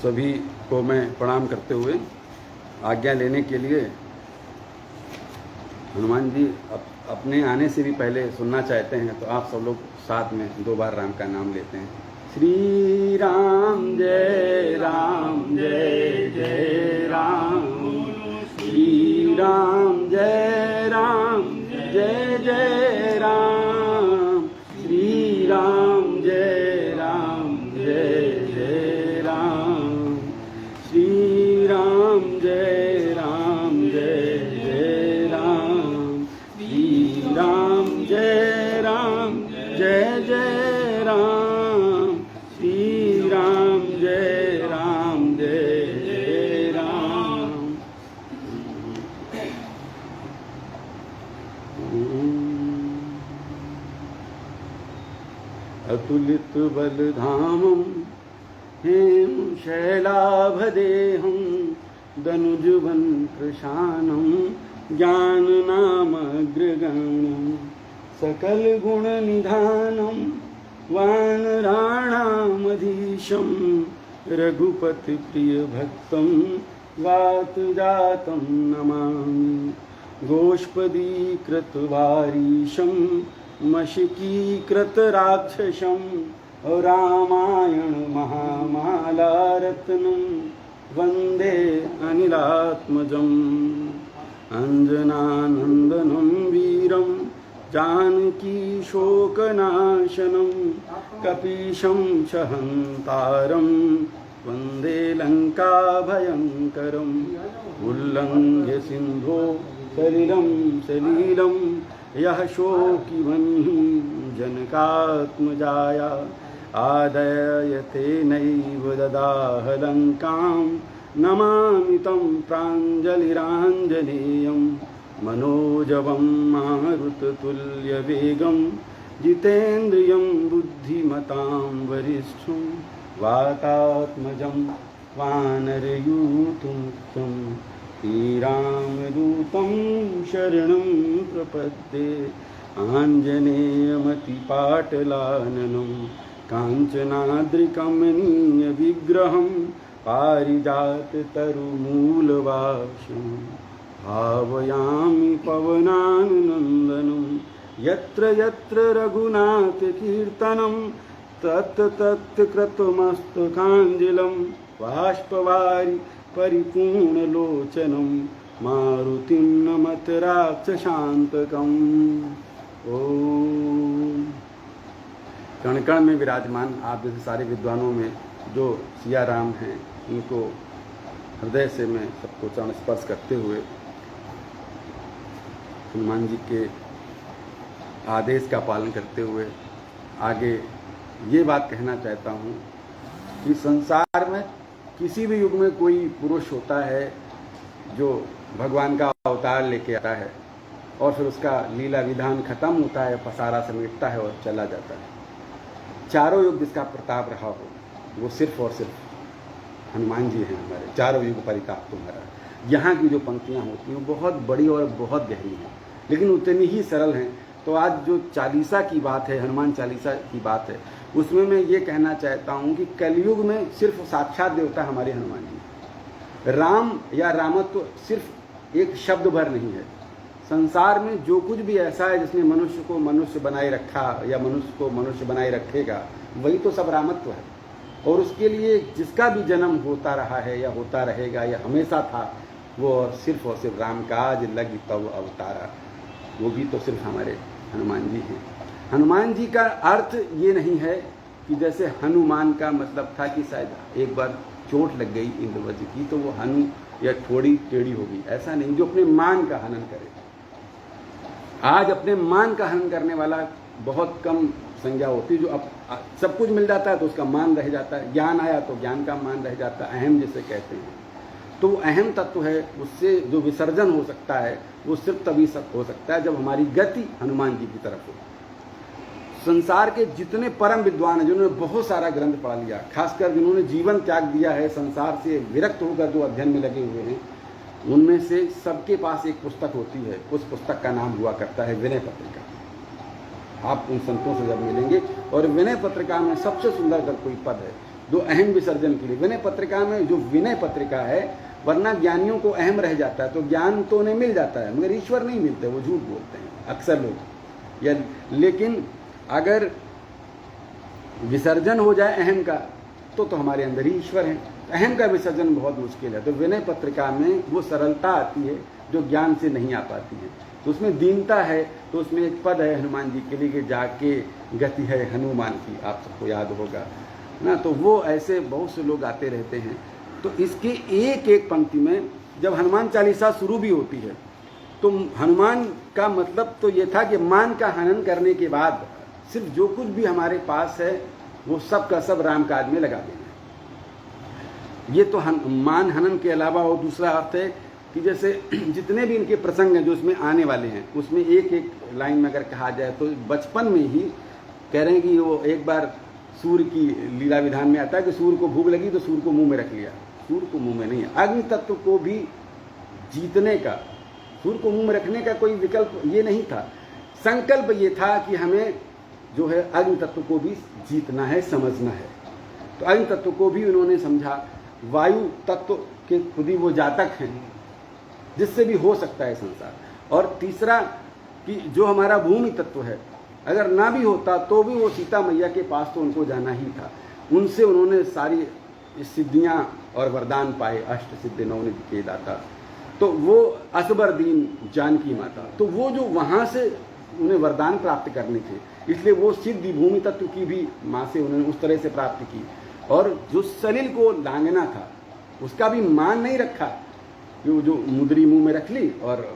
सभी को मैं प्रणाम करते हुए आज्ञा लेने के लिए हनुमान जी अपने आने से भी पहले सुनना चाहते हैं, तो आप सब लोग साथ में 2 बार राम का नाम लेते हैं। श्री राम जय जय राम, श्री राम जय जय राम, श्री राम जय जय राम, श्री राम जय जय राम, श्री राम जय जय राम, श्री राम जय जय राम। अतुलित बलधामं हेम शैलाभदेहं दनुजुवन कृशानं ज्ञाननामग्रगण्यं सकल गुण निधानं वानराणामधीशं रघुपति प्रिय भक्तं वातजातं नमामि। गोष्पदीकृतवारीशं मशकीकृतराक्षसं रामायण महामालारत्नं वन्दे अनिलात्मजम्। अञ्जनानन्दनं वीरं जानकी शोकनाशनं कपीशं च हन्तारं वन्दे लङ्काभयङ्करम्। उल्लङ्घ्य सिन्धो सलिलं यः शोकिवह्निं जनकात्मजाया आदयते नैव ददाह लङ्कां। नमामि तं प्राञ्जलिराञ्जनेयं मनोजवं मारुततुल्यवेगं जितेन्द्रियं बुद्धिमतां वरिष्ठं वातात्मजं वानरयूथमुख्यं श्रीरामदूतं शरणं प्रपद्ये। आञ्जनेयमतिपाटलाननं काञ्चनाद्रिकमनीयविग्रहं पारिजाततरुमूलवासं भावयामि पवनानन्दनं। यत्र यत्र रघुनाथकीर्तनं तत्र तत्र कृतमस्तकाञ्जलिं बाष्पवारि परिपूर्णलोचनं मारुतिं नमत राक्षसान्तकम्। ओम। कण कण में विराजमान आप जैसे सारे विद्वानों में जो सिया राम हैं, उनको हृदय से मैं सबको चरण स्पर्श करते हुए हनुमान जी के आदेश का पालन करते हुए आगे ये बात कहना चाहता हूँ कि संसार में किसी भी युग में कोई पुरुष होता है जो भगवान का अवतार लेके आता है और फिर उसका लीला विधान खत्म होता है, पसारा समेटता है और चला जाता है। चारों युग जिसका प्रताप रहा हो वो सिर्फ और सिर्फ हनुमान जी हैं हमारे। चारों युग परिताप तुम्हारा। यहाँ की जो पंक्तियाँ होती हैं बहुत बड़ी और बहुत गहरी हैं, लेकिन उतनी ही सरल हैं। तो आज जो चालीसा की बात है, हनुमान चालीसा की बात है, उसमें मैं ये कहना चाहता हूँ कि कलयुग में सिर्फ साक्षात देवता हमारे हनुमान जी। राम या रामत्व सिर्फ एक शब्द भर नहीं है। संसार में जो कुछ भी ऐसा है जिसने मनुष्य को मनुष्य बनाए रखा या मनुष्य को मनुष्य बनाए रखेगा, वही तो सब रामत्व है। और उसके लिए जिसका भी जन्म होता रहा है या होता रहेगा या हमेशा था, वो और सिर्फ राम काज लग तब अवतारा, वो भी तो सिर्फ हमारे हनुमान जी हैं। हनुमान जी का अर्थ ये नहीं है कि जैसे हनुमान का मतलब था कि शायद एक बार चोट लग गई इंद्रवज्र की तो वो हनु या थोड़ी टेढ़ी होगी, ऐसा नहीं। जो अपने मान का हनन करे, आज अपने मान का हनन करने वाला बहुत कम संज्ञा होती है। जो अब सब कुछ मिल जाता है तो उसका मान रह जाता है, ज्ञान आया तो ज्ञान का मान रह जाता है, अहम जिसे कहते हैं। तो वो अहम तत्व है, उससे जो विसर्जन हो सकता है वो सिर्फ तभी सब हो सकता है जब हमारी गति हनुमान जी की तरफ हो। संसार के जितने परम विद्वान हैं जिन्होंने बहुत सारा ग्रंथ पढ़ लिया, खासकर जिन्होंने जीवन त्याग दिया है, संसार से विरक्त होकर जो अध्ययन में लगे हुए हैं, उनमें से सबके पास एक पुस्तक होती है। उस पुस्तक का नाम हुआ करता है विनय पत्रिका। आप उन संतों से जब मिलेंगे, और विनय पत्रिका में सबसे सुंदर अगर कोई पद है जो अहम विसर्जन के लिए। विनय पत्रिका में जो विनय पत्रिका है, वरना ज्ञानियों को अहम रह जाता है, तो ज्ञान तो उन्हें मिल जाता है मगर ईश्वर नहीं मिलते, वो झूठ बोलते हैं अक्सर लोग। या लेकिन अगर विसर्जन हो जाए अहम का तो हमारे अंदर ही ईश्वर है। अहम का विसर्जन बहुत मुश्किल है। तो विनय पत्रिका में वो सरलता आती है जो ज्ञान से नहीं आ पाती है। तो उसमें दीनता है। तो उसमें एक पद है हनुमान जी के लिए कि जाके गति है हनुमान की, आप सबको याद होगा ना। तो वो ऐसे बहुत से लोग आते रहते हैं। तो इसके एक एक पंक्ति में जब हनुमान चालीसा शुरू भी होती है तो हनुमान का मतलब तो ये था कि मान का हनन करने के बाद सिर्फ जो कुछ भी हमारे पास है वो सब का सब राम काज में लगा देना। ये तो मान हनन के अलावा और दूसरा अर्थ है कि जैसे जितने भी इनके प्रसंग हैं जो इसमें आने वाले हैं, उसमें एक एक लाइन में अगर कहा जाए तो बचपन में ही कह रहे हैं कि वो एक बार सूर्य की लीला विधान में आता है कि सूर्य को भूख लगी तो सूर्य को मुंह में रख लिया। सूर्य को मुंह में नहीं, अग्नि तत्व को भी जीतने का, सूर्य को मुंह में रखने का कोई विकल्प ये नहीं था। संकल्प ये था कि हमें जो है अग्नि तत्व को भी जीतना है, समझना है। तो अग्नि तत्व को भी उन्होंने समझा। वायु तत्व के खुद ही वो जातक हैं जिससे भी हो सकता है संसार। और तीसरा कि जो हमारा भूमि तत्व है, अगर ना भी होता तो भी वो सीता मैया के पास तो उनको जाना ही था। उनसे उन्होंने सारी सिद्धियां और वरदान पाए, अष्ट सिद्धि नवनिधि के दाता। तो वो असबर दीन जानकी माता, तो वो जो वहां से उन्हें वरदान प्राप्त करने थे, इसलिए वो सिद्धि भूमि तत्व की भी माँ से उन्होंने उस तरह से प्राप्त की। और जो सलिल को लांगना था उसका भी मान नहीं रखा, जो मुद्री मुंह में रख ली और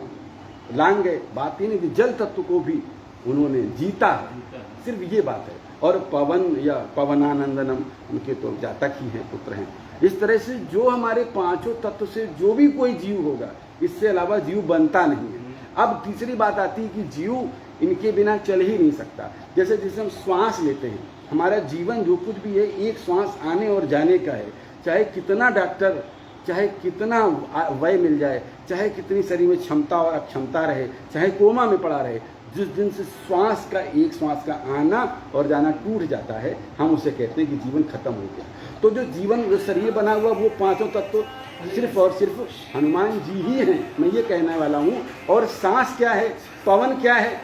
लांग गए। बात ही नहीं थी, जल तत्व को भी उन्होंने जीता है, सिर्फ ये बात है। और पवन या पवनानंदनम उनके तो जातक ही हैं, पुत्र हैं। इस तरह से जो हमारे पांचों तत्व से जो भी कोई जीव होगा, इससे अलावा जीव बनता नहीं है। अब तीसरी बात आती है कि जीव इनके बिना चल ही नहीं सकता। जैसे हम श्वास लेते हैं, हमारा जीवन जो कुछ भी है एक श्वास आने और जाने का है। चाहे कितना डॉक्टर, चाहे कितना वय मिल जाए, चाहे कितनी शरीर में क्षमता और अक्षमता रहे, चाहे कोमा में पड़ा रहे, जिस दिन से श्वास का एक श्वास का आना और जाना टूट जाता है, हम उसे कहते हैं कि जीवन खत्म हो गया। तो जो जीवन, जो शरीर बना हुआ, वो पांचों तत्व सिर्फ और सिर्फ हनुमान जी ही हैं, मैं ये कहने वाला हूँ। और सांस क्या है, पवन क्या है,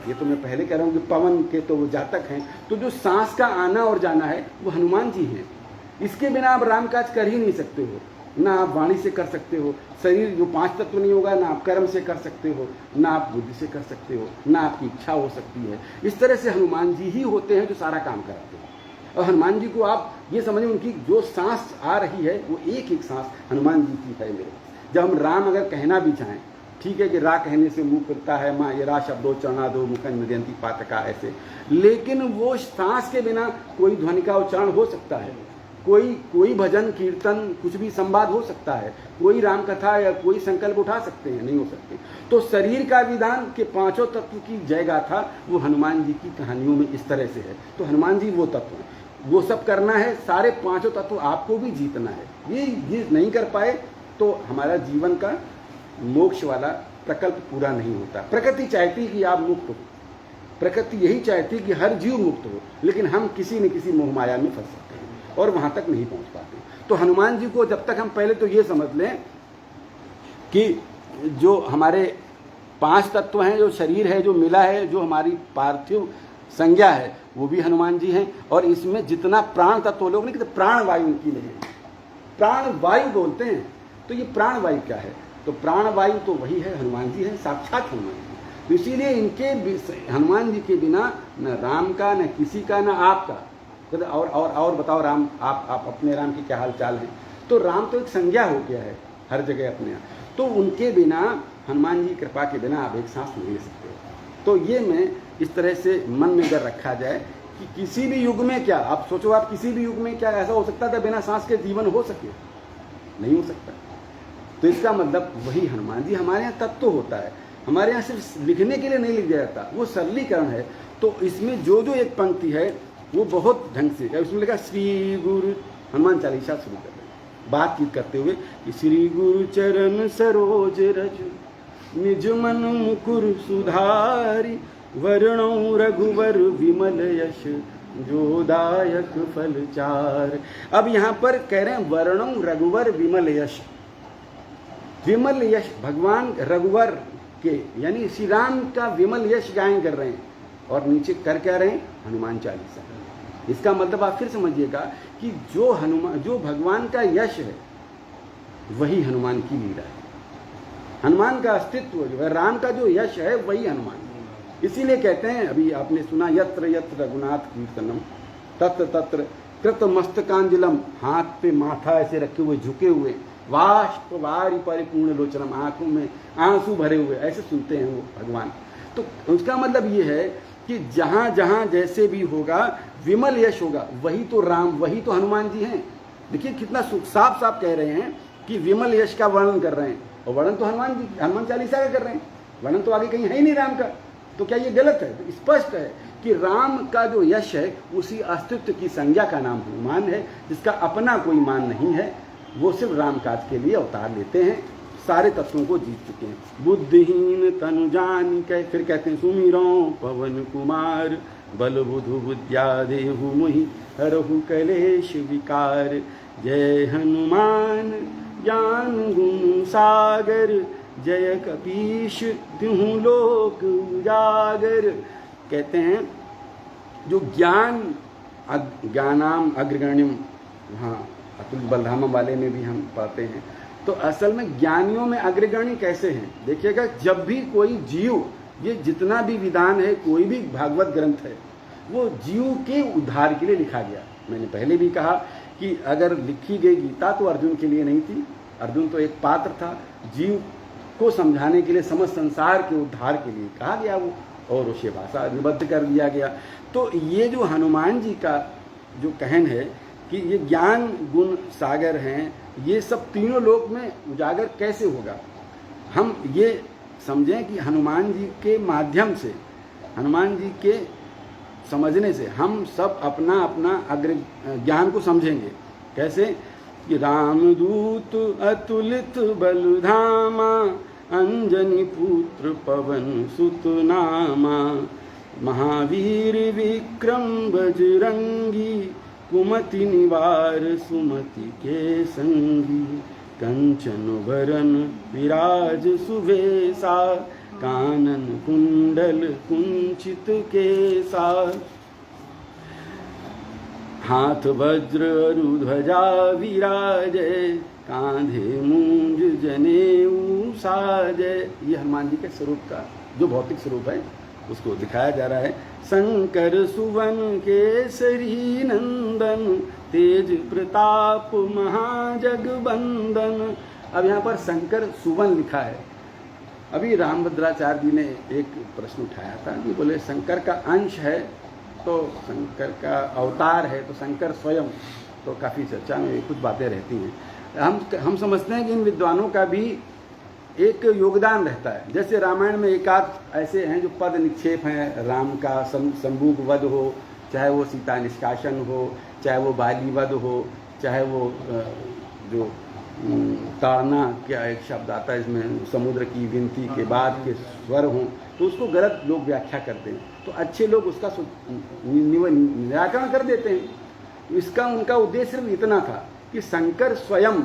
ये तो मैं पहले कह रहा हूँ कि पवन के तो वो जातक हैं। तो जो सांस का आना और जाना है वो हनुमान जी हैं। इसके बिना आप राम काज कर ही नहीं सकते हो। ना आप वाणी से कर सकते हो, शरीर जो पांच तत्व नहीं होगा, ना आप कर्म से कर सकते हो, ना आप बुद्धि से कर सकते हो, ना आपकी इच्छा हो सकती है। इस तरह से हनुमान जी ही होते हैं जो सारा काम कराते हैं। और हनुमान जी को आप ये समझें, उनकी जो सांस आ रही है वो एक एक सांस हनुमान जी की है मेरे। जब हम राम अगर कहना भी चाहें, ठीक है कि रा कहने से मुंह खुलता है, माँ ये रा शब्दों चढ़ा दो मुखन नदयंती पातका ऐसे, लेकिन वो सांस के बिना कोई ध्वनि का उच्चारण हो सकता है, कोई भजन कीर्तन कुछ भी संवाद हो सकता है, कोई राम कथा या कोई संकल्प उठा सकते हैं, नहीं हो सकते। तो शरीर का विधान के पांचों तत्व की जय गाथा वो हनुमान जी की कहानियों में इस तरह से है। तो हनुमान जी वो तत्व हैं, वो सब करना है, सारे पांचों तत्व आपको भी जीतना है। ये नहीं कर पाए तो हमारा जीवन का मोक्ष वाला प्रकल्प पूरा नहीं होता। प्रकृति चाहती कि आप मुक्त हो, प्रकृति यही चाहती कि हर जीव मुक्त हो, लेकिन हम किसी न किसी मोह माया में फंस सकते हैं और वहां तक नहीं पहुंच पाते। तो हनुमान जी को जब तक हम पहले तो ये समझ लें कि जो हमारे पांच तत्व हैं, जो शरीर है, जो मिला है, जो हमारी पार्थिव संज्ञा है, वो भी हनुमान जी हैं। और इसमें जितना प्राण तत्व, लोग नहीं कहते प्राण वायु उनकी नहीं है, प्राण वायु बोलते हैं। तो ये प्राण वायु क्या है, तो प्राण वायु तो वही है, हनुमान जी है, साक्षात हनुमान जी। तो इसीलिए इनके हनुमान जी के बिना न राम का, न किसी का, न आपका। और बताओ राम, आप अपने राम की क्या हाल चाल है। तो राम तो एक संज्ञा हो गया है हर जगह अपने यहाँ। तो उनके बिना, हनुमान जी कृपा के बिना आप एक सांस नहीं ले सकते। तो ये मैं इस तरह से मन में अगर रखा जाए कि किसी भी युग में क्या, आप सोचो, आप किसी भी युग में क्या ऐसा हो सकता था बिना सांस के जीवन हो सके, नहीं हो सकता। तो इसका मतलब वही हनुमान जी हमारे यहाँ तत्व होता है। हमारे यहाँ सिर्फ लिखने के लिए नहीं लिख दिया जाता, वो सरलीकरण है। तो इसमें जो एक पंक्ति है वो बहुत ढंग से, उसमें लिखा श्री गुरु, हनुमान चालीसा शुरू कर रहे हैं बातचीत करते हुए कि श्री गुरु चरण सरोज रज निज मन मुकुर सुधारी, वर्णो रघुवर विमल यश जो दायक फल चार। अब यहाँ पर कह रहे हैं वर्णम रघुवर विमल यश। विमल यश भगवान रघुवर के यानी श्री राम का विमल यश गायन कर रहे हैं और नीचे कर क्या रहे हैं, हनुमान चालीसा। इसका मतलब आप फिर समझिएगा कि जो भगवान का यश है वही हनुमान की लीला है। हनुमान का अस्तित्व जो है, राम का जो यश है वही हनुमान। इसीलिए कहते हैं, अभी आपने सुना, यत्र यत्र रघुनाथ कीर्तनम तत्र तत्र कृत मस्तकांजलम, हाथ पे माथा ऐसे रखे हुए झुके हुए, वाष्प वारी परिपूर्ण लोचनम, आंखों में आंसू भरे हुए, ऐसे सुनते हैं वो भगवान। तो उसका मतलब ये है कि जहां जहां जैसे भी होगा विमल यश होगा, वही तो राम, वही तो हनुमान जी हैं। देखिए कितना साफ साफ कह रहे हैं कि विमल यश का वर्णन कर रहे हैं, और वर्णन तो हनुमान चालीसा का कर रहे हैं, वर्णन तो आगे कहीं है ही नहीं राम का। तो क्या ये गलत है? तो स्पष्ट है कि राम का जो यश है उसी अस्तित्व की संज्ञा का नाम हनुमान है, जिसका अपना कोई मान नहीं है। वो सिर्फ राम काज के लिए अवतार लेते हैं, सारे तत्वों को जीत चुके हैं। बुद्धिहीन तनु जान कह, फिर कहते हैं सुमिरो पवन कुमार, बल बुधु बुद्ध्या देहु मुहि हरहु कलेश विकार। जय हनुमान ज्ञान गुण सागर, जय कपीश तिहु लोक उजागर। कहते हैं जो ज्ञानाम अग्रगण्यम, हाँ अतुल बलधाम वाले में भी हम पाते हैं। तो असल में ज्ञानियों में अग्रगण्य कैसे हैं? देखिएगा, जब भी कोई जीव, ये जितना भी विधान है, कोई भी भागवत ग्रंथ है, वो जीव के उद्धार के लिए लिखा गया। मैंने पहले भी कहा कि अगर लिखी गई गीता तो अर्जुन के लिए नहीं थी, अर्जुन तो एक पात्र था, जीव को समझाने के लिए, समस्त संसार के उद्धार के लिए कहा गया वो, और उसे भाषा निबद्ध कर दिया गया। तो ये जो हनुमान जी का जो कहन है कि ये ज्ञान गुण सागर हैं, ये सब तीनों लोक में उजागर कैसे होगा? हम ये समझें कि हनुमान जी के माध्यम से, हनुमान जी के समझने से हम सब अपना अपना अग्र ज्ञान को समझेंगे। कैसे कि रामदूत अतुलित बलधामा, अंजनी पुत्र पवन सुत नामा, महावीर विक्रम बजरंगी, कुमति निवार सुमति के संगी, कंचन वरन विराज सुवेशा, कानन कुंडल कुंचित केसा, हाथ वज्र अरुध्वजा विराजय, कांधे मूंज जनेऊ साजय। ये हनुमान जी के स्वरूप का जो भौतिक स्वरूप है उसको दिखाया जा रहा है। शंकर सुवन केसरी नंदन, तेज प्रताप महाजगबंदन। अब यहाँ पर शंकर सुवन लिखा है। अभी रामभद्राचार्य जी ने एक प्रश्न उठाया था कि बोले शंकर का अंश है तो शंकर का अवतार है तो शंकर स्वयं, तो काफ़ी चर्चा में कुछ बातें रहती हैं। हम समझते हैं कि इन विद्वानों का भी एक योगदान रहता है। जैसे रामायण में एक आध ऐसे हैं जो पद निक्षेप हैं, राम का संबूक वध हो, चाहे वो सीता निष्कासन हो, चाहे वो बाली वध हो, चाहे वो जो ताड़ना, क्या एक शब्द आता है इसमें, समुद्र की विनती के बाद के स्वर हों, तो उसको गलत लोग व्याख्या करते हैं। तो अच्छे लोग उसका निराकरण कर देते हैं। इसका उनका उद्देश्य सिर्फ इतना था कि शंकर स्वयं,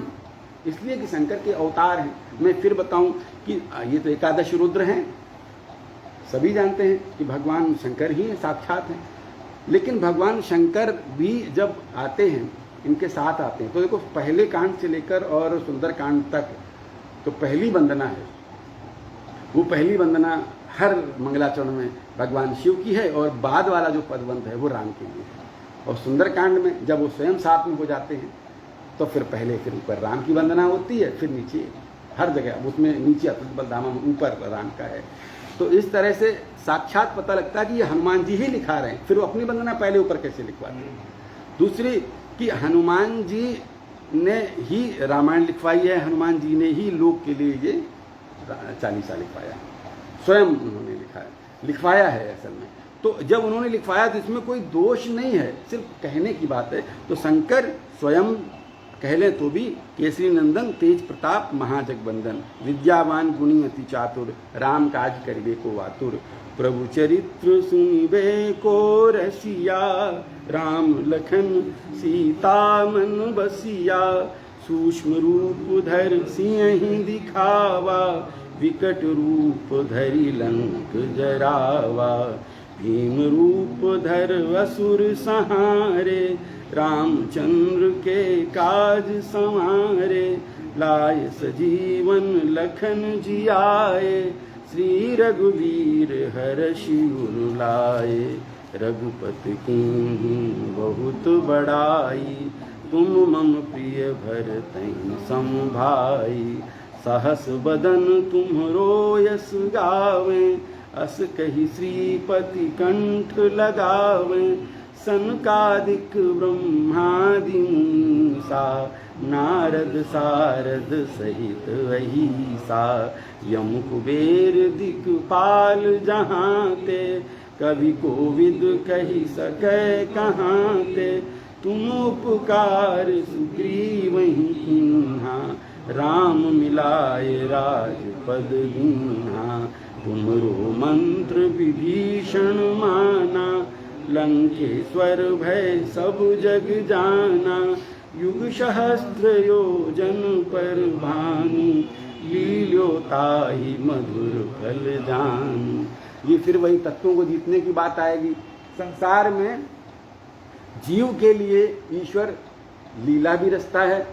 इसलिए कि शंकर के अवतार हैं। मैं फिर बताऊं कि ये तो एकादश रुद्र हैं, सभी जानते हैं कि भगवान शंकर ही हैं, साक्षात हैं। लेकिन भगवान शंकर भी जब आते हैं, इनके साथ आते हैं, तो देखो पहले कांड से लेकर और सुंदर कांड तक तो पहली वंदना है। वो पहली वंदना हर मंगलाचरण में भगवान शिव की है, और बाद वाला जो पदवंत है वो राम के लिए है। और सुंदर कांड में जब वो स्वयं साथ में हो जाते हैं तो फिर पहले फिर ऊपर राम की वंदना होती है, फिर नीचे हर जगह उसमें नीचे अतुल बलधामा में ऊपर राम का है। तो इस तरह से साक्षात पता लगता है कि ये हनुमान जी ही लिखा रहे हैं। फिर वो अपनी वंदना पहले ऊपर कैसे लिखवाते हैं? दूसरी कि हनुमान जी ने ही रामायण लिखवाई है, हनुमान जी ने ही लोक के लिए ये चालीसा लिखवाया, स्वयं उन्होंने लिखवाया है असल में। तो जब उन्होंने लिखवाया तो इसमें कोई दोष नहीं है, सिर्फ कहने की बात है। तो शंकर स्वयं कह लें तो भी केसरी नंदन तेज प्रताप महाजगबंदन, विद्यावान गुणी अति चातुर, राम काज करिबे को आतुर, प्रभु चरित्र सुनिबे को रसिया, राम लखन सीता मन बसिया, सूक्ष्म रूप धर सिंह दिखावा, विकट रूप धरि लंक जरावा, भीम रूप धर असुर संहारे, रामचंद्र के काज संवारे, लाय सजीवन लखन जियाए, श्री रघुवीर हर्षि उर लाए, रघुपति कीन्ही बहुत बड़ाई, तुम मम प्रिय भरतहि सम भाई, सहस बदन तुम्हरो यस गावे, अस कहि श्रीपति कंठ लगावे, सनकादिक ब्रह्मादि मुनीसा, नारद सारद सहित अहिसा, यम कुबेर दिक्पाल जहाँ ते, कवि कोविद कहि सकै कहाँ ते, तुम उपकार सुग्रीवहि कीन्हा, राम मिलाय राजपद दीन्हा, तुमरो मंत्र विभीषण माना, लंकेश्वर भय सब जग जाना, युग सहस्त्र योजन पर भानु, लील्यो ताहि मधुर फल जानु। ये फिर वही तत्वों को जीतने की बात आएगी। संसार में जीव के लिए ईश्वर लीला भी रचता है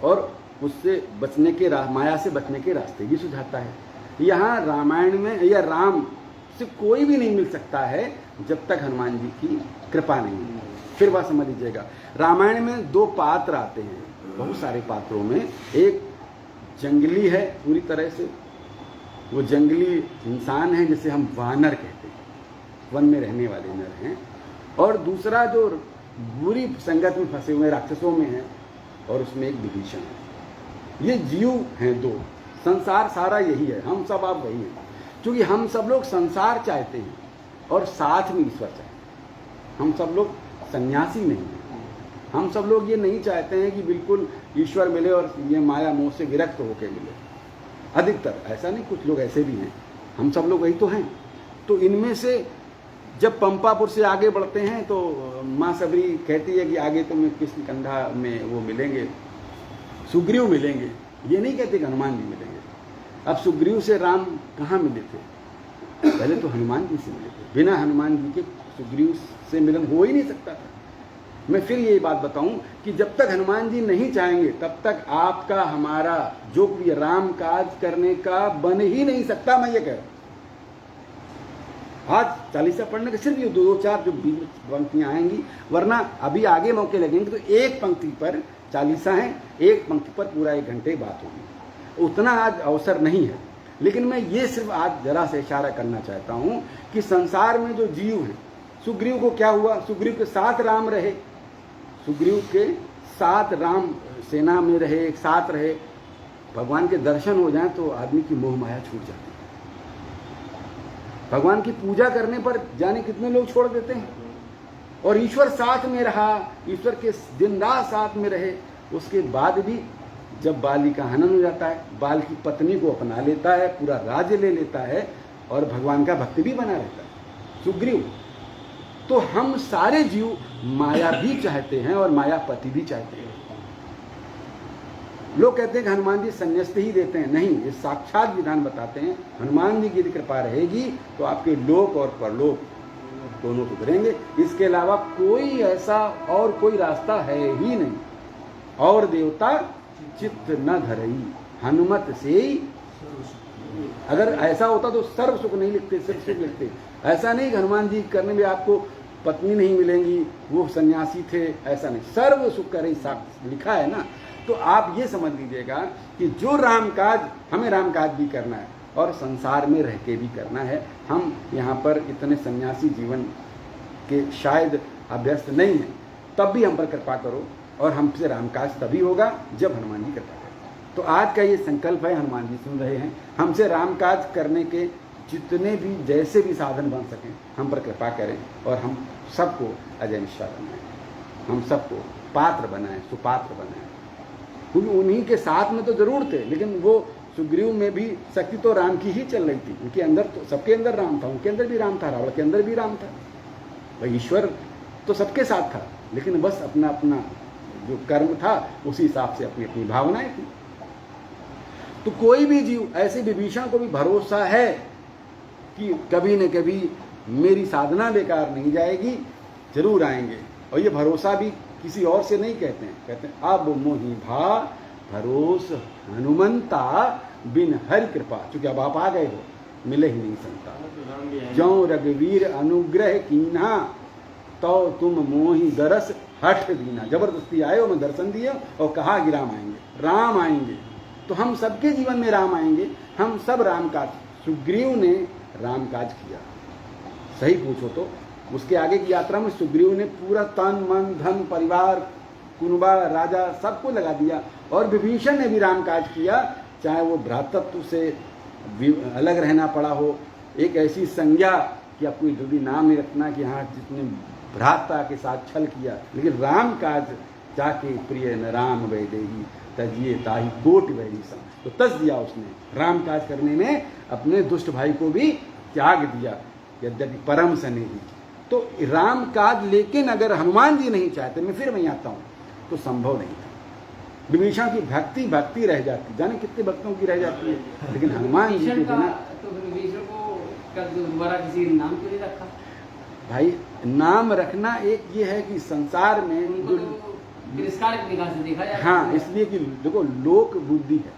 और उससे बचने के माया से बचने के रास्ते भी सुझाता है। यहाँ रामायण में या राम से कोई भी नहीं मिल सकता है जब तक हनुमान जी की कृपा नहीं है। फिर वह समझ लीजिएगा, रामायण में दो पात्र आते हैं, बहुत सारे पात्रों में एक जंगली है पूरी तरह से, वो जंगली इंसान है जिसे हम वानर कहते हैं, वन में रहने वाले नर हैं, और दूसरा जो बुरी संगत में फंसे हुए राक्षसों में है और उसमें एक विभीषण है। ये जीव हैं दो, संसार सारा यही है, हम सब आप वही हैं। क्योंकि हम सब लोग संसार चाहते हैं और साथ में ईश्वर चाहते हैं। हम सब लोग सन्यासी नहीं हैं, हम सब लोग ये नहीं चाहते हैं कि बिल्कुल ईश्वर मिले और ये माया मोह से विरक्त होकर मिले। अधिकतर ऐसा नहीं, कुछ लोग ऐसे भी हैं, हम सब लोग वही तो हैं। तो इनमें से जब पंपापुर से आगे बढ़ते हैं तो माँ सबरी कहती है कि आगे तुम्हें किष्किंधा में वो मिलेंगे, सुग्रीव मिलेंगे। ये नहीं कहते कि हनुमान जी मिलेंगे। अब सुग्रीव से राम कहाँ मिले थे? पहले तो हनुमान जी से मिले थे। बिना हनुमान जी के सुग्रीव से मिलन हो ही नहीं सकता था। मैं फिर यही बात बताऊं कि जब तक हनुमान जी नहीं चाहेंगे तब तक आपका हमारा जो भी राम काज करने का बन ही नहीं सकता। मैं ये कह रहा हूं, आज चालीसा पढ़ने के सिर्फ ये दो चार जो पंक्तियां आएंगी, वरना अभी आगे मौके लगेंगे तो एक पंक्ति पर चालीसा है, एक पंक्ति पर पूरा 1 घंटे बात होगी। उतना आज अवसर नहीं है, लेकिन मैं ये सिर्फ आज जरा से इशारा करना चाहता हूं कि संसार में जो जीव हैं, सुग्रीव को क्या हुआ? सुग्रीव के साथ राम रहे, सुग्रीव के साथ राम सेना में रहे, एक साथ रहे। भगवान के दर्शन हो जाएं तो आदमी की मोह माया छूट जाती है। भगवान की पूजा करने पर जाने कितने लोग छोड़ देते हैं। और ईश्वर साथ में रहा, ईश्वर के दिन रात साथ में रहे। उसके बाद भी जब बाली का हनन हो जाता है, बाल की पत्नी को अपना लेता है, पूरा राज्य ले लेता है और भगवान का भक्त भी बना रहता है सुग्रीव। तो हम सारे जीव माया भी चाहते हैं और मायापति भी चाहते हैं। लोग कहते हैं कि हनुमान जी संन्यास्त ही देते हैं, नहीं, ये साक्षात विधान बताते हैं। हनुमान जी की कृपा रहेगी तो आपके लोक और परलोक दोनों सुधरेंगे। इसके अलावा कोई ऐसा और कोई रास्ता है ही नहीं। और देवता चित्त न धरई, हनुमत से ही। अगर ऐसा होता तो सर्व सुख नहीं लिखते, सिर्फ सुख लिखते। ऐसा नहीं कि हनुमान जी करने में आपको पत्नी नहीं मिलेंगी, वो सन्यासी थे, ऐसा नहीं। सर्व सुख करे साथ लिखा है ना। तो आप ये समझ लीजिएगा कि जो रामकाज, हमें रामकाज भी करना है और संसार में रह के भी करना है। हम यहाँ पर इतने सन्यासी जीवन के शायद अभ्यस्त नहीं हैं, तब भी हम पर कृपा करो और हमसे रामकाज तभी होगा जब हनुमान जी कृपा करें। तो आज का ये संकल्प है, हनुमान जी सुन रहे हैं, हमसे रामकाज करने के जितने भी जैसे भी साधन बन सकें हम पर कृपा करें और हम सबको अजय निष्ठा बनाएं, हम सबको पात्र बनाएं, सुपात्र बनाएं। क्योंकि उन्हीं के साथ में तो जरूर थे, लेकिन वो सुग्रीव में भी शक्ति तो राम की ही चल रही थी। उनके अंदर तो, सबके अंदर राम था, उनके अंदर भी राम था, रावण के अंदर भी राम था। भाई ईश्वर तो सबके साथ था, लेकिन बस अपना अपना जो कर्म था उसी हिसाब से अपनी अपनी भावनाएं थी। तो कोई भी जीव, ऐसे विभीषण को भी भरोसा है कि कभी न कभी मेरी साधना बेकार नहीं जाएगी, जरूर आएंगे। और ये भरोसा भी किसी और से नहीं कहते हैं, कहते हैं अब मोहि भा भरोस हनुमंता बिन हरि कृपा। चूंकि अब आप आ गए हो, मिले ही नहीं संता। ज्यों रघुवीर अनुग्रह कीन्हा तो तुम मोहि दरस हठ दीना। जबरदस्ती आए हो, मैं दर्शन दिए और कहा कि राम आएंगे, राम आएंगे। तो हम सबके जीवन में राम आएंगे, हम सब राम काज। सुग्रीव ने राम काज किया, सही पूछो तो उसके आगे की यात्रा में सुग्रीव ने पूरा तन मन धन परिवार कुनबा राजा सबको लगा दिया। और विभीषण ने भी राम काज किया, चाहे वो भ्रातृत्व से अलग रहना पड़ा हो, एक ऐसी संज्ञा कि आप कोई जल्दी नाम नहीं रखना कि हाँ जिसने भ्राता के साथ छल किया, लेकिन राम काज जाके प्रिय न राम वैदेही तजिए ताही कोट वैरी सा। तो तज दिया उसने, राम काज करने में अपने दुष्ट भाई को भी त्याग दिया, यद्यपि परम स्नेही। तो राम काज, लेकिन अगर हनुमान जी नहीं चाहते, मैं फिर वहीं आता हूं, तो संभव नहीं था। विभीषण की भक्ति भक्ति रह जाती, जाने कितने भक्तों की रह जाती है, लेकिन हनुमान जी के बिना। तो विभीषण को दोबारा किसी नाम क्यों नहीं रखा? भाई नाम रखना एक ये है कि संसार में जो तिरस्कार की निगाह से देखा जाए, हाँ, इसलिए कि देखो लोक बुद्धि है,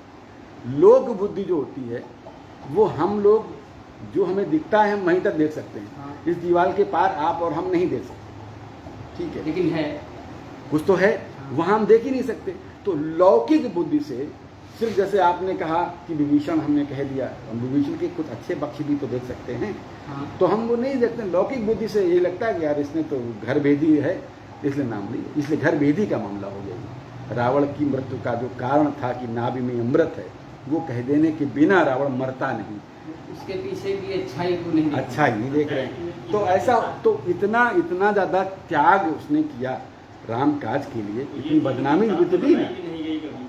लोक बुद्धि जो होती है वो हम लोग, जो हमें दिखता है हम वहीं तक देख सकते हैं। हाँ। इस दीवार के पार आप और हम नहीं देख सकते, ठीक है, लेकिन है कुछ तो है वहां हम देख ही नहीं सकते। तो लौकिक बुद्धि से, सिर्फ जैसे आपने कहा कि विभीषण, हमने कह दिया हम विभीषण के कुछ अच्छे पक्ष भी तो देख सकते हैं। हाँ। तो हम वो नहीं देखते। लौकिक बुद्धि से ये लगता है कि यार इसने तो घर भेदी है इसलिए नाम लिया, इसलिए घर भेदी का मामला हो गया। रावण की मृत्यु का जो कारण था कि नाभि में अमृत है, वो कह देने के बिना रावण मरता नहीं। उसके पीछे भी अच्छाई को नहीं, अच्छा ही देख रहे हैं। तो ऐसा, तो इतना इतना ज्यादा त्याग उसने किया राम काज के लिए, इतनी बदनामी भी तो दी ना।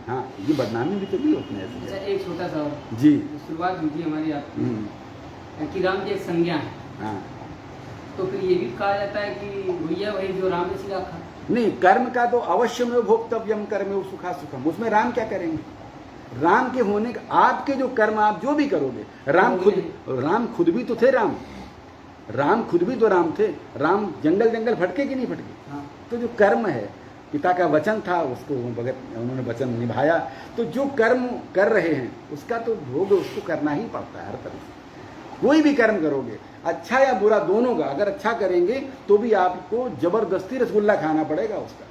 हाँ, ये बदनामी भी तो दी उसने ऐसे। अच्छा, एक छोटा सा और जी, शुरुआत हुई थी हमारी आपकी कि राम की एक संज्ञा है, हाँ, तो फिर ये भी कहा जाता है कि भैया वही जो राम ने सीधा खा। नहीं, कर्म का तो अवश्य में भोक्तव्यम कर्म सुखा सुखम, उसमें राम क्या करेंगे? राम के होने का, आपके जो कर्म आप जो भी करोगे, राम खुद भी तो थे। राम खुद भी तो राम थे। राम जंगल जंगल भटके कि नहीं भटके? हाँ। तो जो कर्म है, पिता का वचन था, उसको उन्होंने वचन निभाया। तो जो कर्म कर रहे हैं उसका तो भोग उसको करना ही पड़ता है हर तरह से। कोई भी कर्म करोगे, अच्छा या बुरा दोनों का, अगर अच्छा करेंगे तो भी आपको जबरदस्ती रसगुल्ला खाना पड़ेगा उसका।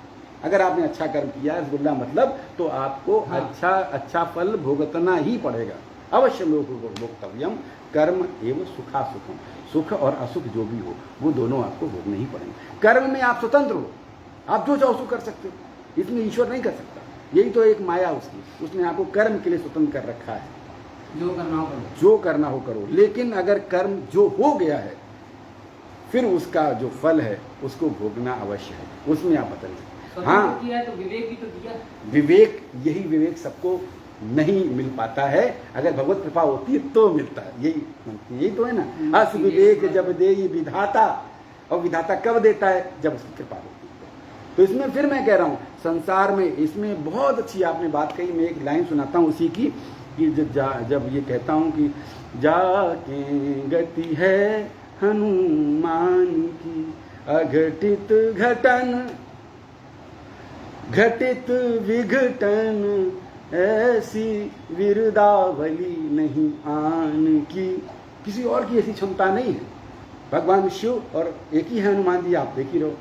अगर आपने अच्छा कर्म किया, रसगुल्ला मतलब, तो आपको हाँ। अच्छा फल भुगतना ही पड़ेगा। अवश्य लोग भोक्तव्यम कर्म एवं सुखा सुखम, सुख और असुख जो भी हो वो दोनों आपको भोगने ही पड़ेंगे। कर्म में आप स्वतंत्र हो, आप जो चाहो सो कर सकते हो, इसमें ईश्वर नहीं कर सकता। यही तो एक माया उसकी, उसने आपको कर्म के लिए स्वतंत्र कर रखा है। जो करना हो करो, जो करना हो करो, लेकिन अगर कर्म जो हो गया है फिर उसका जो फल है उसको भोगना अवश्य है, उसमें आप बदल। हाँ, किया तो विवेक भी तो किया। विवेक, यही विवेक सबको नहीं मिल पाता है। अगर भगवत कृपा होती है तो मिलता है, यही तो है ना। अस विवेक जब दे विधाता, और विधाता कब देता है? जब उसकी कृपा होती है। तो इसमें फिर मैं कह रहा हूं, संसार में इसमें बहुत अच्छी आपने बात कही। मैं एक लाइन सुनाता हूं उसी की, कि जब ये कहता हूं कि जाके गति है हनुमान की, अघटित घटन घटित विघटन, ऐसी विरदावली नहीं आन की। किसी और की ऐसी क्षमता नहीं है। भगवान शिव और एक ही है हनुमान जी, आप देख ही रहो,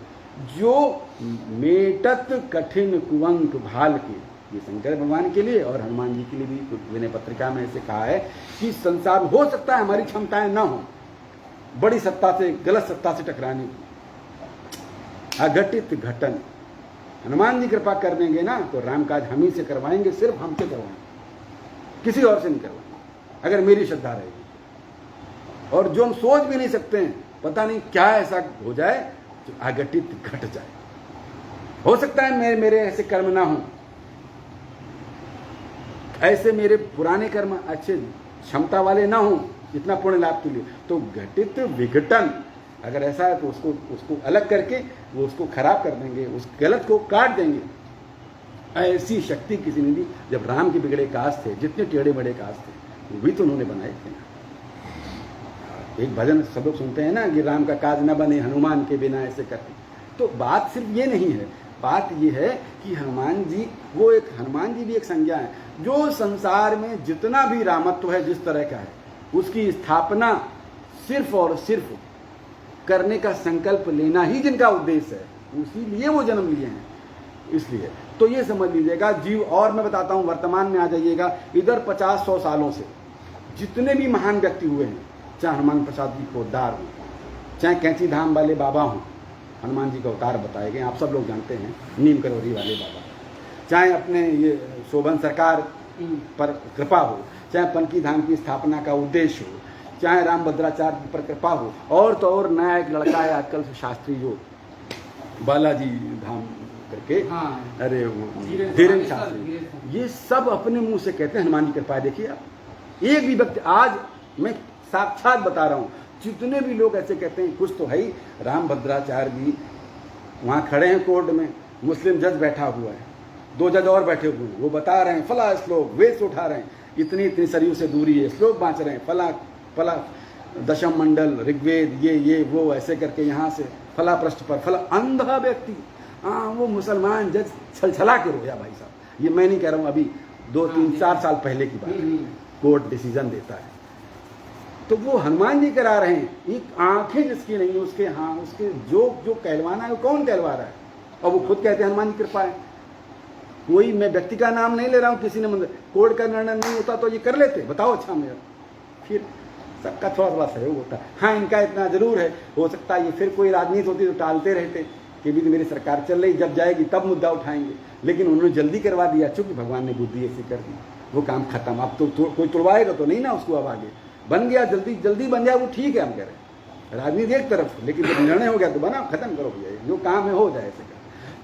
जो मेटत कठिन कुवंक भाल के, ये शंकर भगवान के लिए और हनुमान जी के लिए भी विनय पत्रिका में ऐसे कहा है कि संसार में हो सकता है हमारी क्षमताएं ना हो बड़ी सत्ता से, गलत सत्ता से टकराने की। अघटित घटन, हनुमान जी कृपा कर देंगे ना तो रामकाज हम ही से करवाएंगे, सिर्फ हमसे करवाएंगे, किसी और से नहीं करवाएंगे, अगर मेरी श्रद्धा रहेगी। और जो हम सोच भी नहीं सकते हैं, पता नहीं क्या ऐसा हो जाए जो अघटित घट जाए। हो सकता है मेरे ऐसे कर्म ना हो, ऐसे मेरे पुराने कर्म अच्छे क्षमता वाले ना हों इतना पुण्य लाभ के लिए, तो घटित विघटन अगर ऐसा है तो उसको अलग करके वो उसको खराब कर देंगे, उस गलत को काट देंगे। ऐसी शक्ति किसी ने दी। जब राम के बिगड़े काज थे, जितने टेढ़े बड़े काज थे, वो भी तो उन्होंने बनाए थे ना। एक भजन सब लोग सुनते हैं ना कि राम का काज न बने हनुमान के बिना, ऐसे करके। तो बात सिर्फ ये नहीं है, बात ये है कि हनुमान जी भी एक संज्ञा है। जो संसार में जितना भी रामत्व है जिस तरह का है, उसकी स्थापना सिर्फ और सिर्फ करने का संकल्प लेना ही जिनका उद्देश्य है, उसी लिए वो जन्म लिए हैं। इसलिए तो ये समझ लीजिएगा जीव। और मैं बताता हूं, वर्तमान में आ जाइएगा, इधर 50-100 सालों से जितने भी महान व्यक्ति हुए हैं, चाहे हनुमान प्रसाद जी पोद्दार हो, चाहे कैंची धाम वाले बाबा हों, हनुमान जी का अवतार बताए गए, आप सब लोग जानते हैं, नीम करौरी वाले बाबा, चाहे अपने ये शोभन सरकार पर कृपा हो, चाहे पनकी धाम की स्थापना का उद्देश्य हो, चाहे रामभद्राचार्य पर कृपा हो, और तो और नया एक लड़का है आजकल शास्त्री जो बालाजी धाम करके, हाँ, अरे वो धीरेन्द्र शास्त्री, ये सब अपने मुंह से कहते हैं हनुमान जी कृपा। देखिए आप एक भी व्यक्ति, आज मैं साक्षात बता रहा हूं, जितने भी लोग ऐसे कहते हैं, कुछ तो है ही। रामभद्राचार्य जी वहां खड़े हैं कोर्ट में, मुस्लिम जज बैठा हुआ है, 2 जज और बैठे हुए हैं, वो बता रहे हैं फला श्लोक, वेद उठा रहे हैं, इतनी सरयू से दूरी है, श्लोक बांच रहे हैं, फला दशम मंडल ऋग्वेद, ये वो ऐसे करके यहाँ से फला पृष्ठ पर फला। अंधा व्यक्ति, हाँ, वो मुसलमान जज छलछला के रोया भाई साहब। ये मैं नहीं कह रहा हूँ, अभी 2-3-4 साल पहले की बात है, कोर्ट डिसीजन देता है। तो वो हनुमान जी करा रहे हैं, एक आंखें जिसकी नहीं, उसके हाँ उसके जो कहलवाना है वो कौन कहलवा रहा है, और वो खुद कहते हैं हनुमान जी कृपा है। कोई, मैं व्यक्ति का नाम नहीं ले रहा हूँ, किसी ने कोर्ट का निर्णय नहीं होता तो ये कर लेते, बताओ। अच्छा मेरा फिर सबका थोड़ा सहयोग होता है। हाँ, इनका इतना जरूर है, हो सकता है ये फिर कोई राजनीति होती तो टालते रहते कि भी मेरी सरकार चल रही, जब जाएगी तब मुद्दा उठाएंगे, लेकिन उन्होंने जल्दी करवा दिया, चूंकि भगवान ने बुद्धि ऐसी कर दी, वो काम खत्म। अब तो कोई तुड़वाएगा तो नहीं ना उसको, अब आगे बन गया, जल्दी बन जाए, वो ठीक है। हम कह रहे हैं राजनीति एक तरफ, लेकिन जब निर्णय हो गया तो बना, खत्म करो भैया, जो काम है हो जाए ऐसे कर।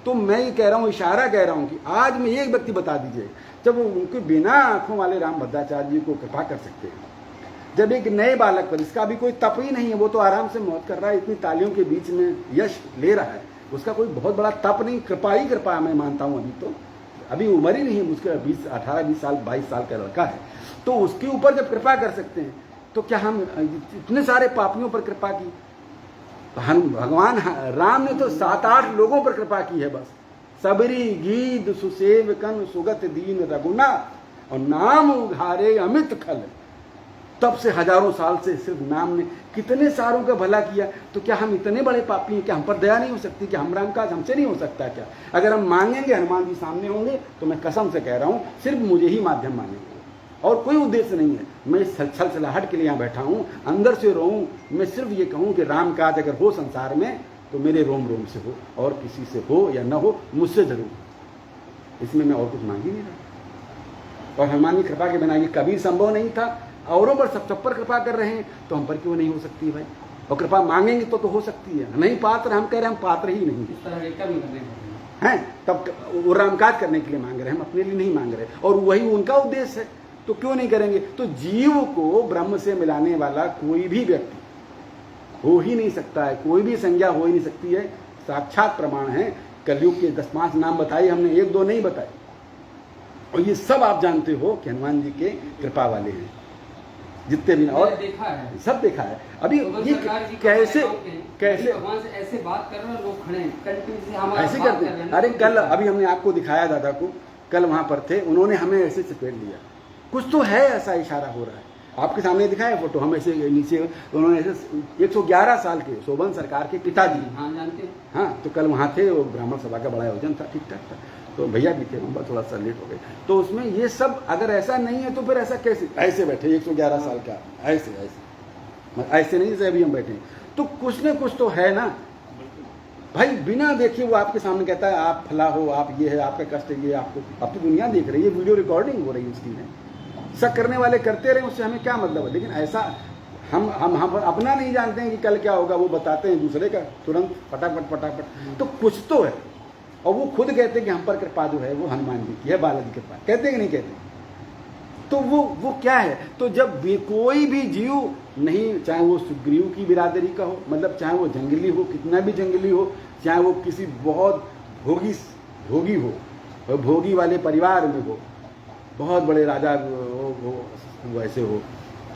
तो मैं ये कह रहा हूँ, इशारा कह रहा हूँ कि आज में एक व्यक्ति बता दीजिए जब वो उनके बिना आंखों वाले रामभद्राचार्य जी को कृपा कर सकते हैं, जब एक नए बालक पर, इसका भी कोई तप ही नहीं है, वो तो आराम से मौत कर रहा है, इतनी तालियों के बीच में यश ले रहा है, उसका कोई बहुत बड़ा तप नहीं, कृपा ही कृपा मैं मानता हूँ। अभी उम्र ही नहीं है, मुझके 18-20 साल 22 साल का लड़का है, तो उसके ऊपर जब कृपा कर सकते हैं तो क्या हम इतने सारे पापियों पर कृपा की? भगवान राम ने तो 7-8 लोगों पर कृपा की है बस। सबरी गीत सुसेवकन सुगत दीन रघुना, और नाम उघारे अमित खल। तब से हजारों साल से सिर्फ नाम ने कितने सारों का भला किया। तो क्या हम इतने बड़े पापी हैं? क्या हम पर दया नहीं हो सकती? क्या हम राम काज हमसे नहीं हो सकता? क्या अगर हम मांगेंगे, हनुमान जी सामने होंगे, तो मैं कसम से कह रहा हूं सिर्फ मुझे ही माध्यम मानेंगे, और कोई उद्देश्य नहीं है। मैं छलछलाहट के लिए यहाँ बैठा हूँ, अंदर से रोऊं, मैं सिर्फ ये कहूँ कि राम काज अगर हो संसार में तो मेरे रोम रोम से हो, और किसी से हो या न हो, मुझसे जरूर। इसमें मैं और कुछ मांग ही नहीं रहा। और हनुमान जी कृपा के बिना ये कभी संभव नहीं था। औरों पर सब पर कृपा कर रहे हैं, तो हम पर क्यों नहीं हो सकती भाई? और कृपा मांगेंगे तो हो सकती है। नहीं पात्र, हम कह रहे हैं हम पात्र ही नहीं हैं, तब वो रामकाज करने के लिए मांग रहे हैं, हम अपने लिए नहीं मांग रहे, और वही उनका उद्देश्य है, तो क्यों नहीं करेंगे? तो जीव को ब्रह्म से मिलाने वाला कोई भी व्यक्ति हो ही नहीं सकता है, कोई भी संज्ञा हो ही नहीं सकती है। साक्षात प्रमाण है, कलयुग के 10-5 नाम बताए हमने, 1-2 नहीं बताए, और ये सब आप जानते हो कि हनुमान जी के कृपा वाले हैं जितने भी, और देखा है, सब देखा है। अभी ये कैसे भगवान से ऐसे बात कर रहे हैं, लोग खड़े हैं कंटिन्यू हमारा ऐसे करते हैं। अरे कल अभी हमने आपको दिखाया, दादा को कल वहां पर थे, उन्होंने हमें ऐसे चपेट लिया, कुछ तो है, ऐसा इशारा हो रहा है। आपके सामने दिखाया फोटो, हम ऐसे नीचे, उन्होंने ऐसे 111 साल के शोभन सरकार के पिताजी, हाँ जानते हैं, हाँ, तो कल वहाँ थे, वो ब्राह्मण सभा का बड़ा आयोजन था, ठीक ठाक था, तो भैया भी थे, हम थोड़ा सा लेट हो गए। तो उसमें ये सब अगर ऐसा नहीं है तो फिर ऐसा कैसे? ऐसे बैठे 111 साल का, ऐसे नहीं जैसे अभी हम बैठे हैं, तो कुछ न कुछ तो है ना भाई। बिना देखे वो आपके सामने कहता है आप फला हो, आप ये है, आपका कष्ट है, ये आपको, अब तो दुनिया देख रही है, वीडियो रिकॉर्डिंग हो रही है उसकी है। शक करने वाले करते रहे, उससे हमें क्या मतलब है? लेकिन ऐसा हम अपना नहीं जानते हैं कि कल क्या होगा, वो बताते हैं दूसरे का तुरंत फटाफट। तो कुछ तो है, और वो खुद कहते हैं कि हम पर कृपा जो है वो हनुमान जी की है, बालाजी कृपा, कहते हैं कि नहीं कहते? तो वो क्या है? तो जब कोई भी जीव नहीं, चाहे वो सुग्रीव की बिरादरी का हो, मतलब चाहे वो जंगली हो, कितना भी जंगली हो, चाहे वो किसी बहुत भोगी हो, भोगी वाले परिवार में हो, बहुत बड़े राजा हो वैसे हो,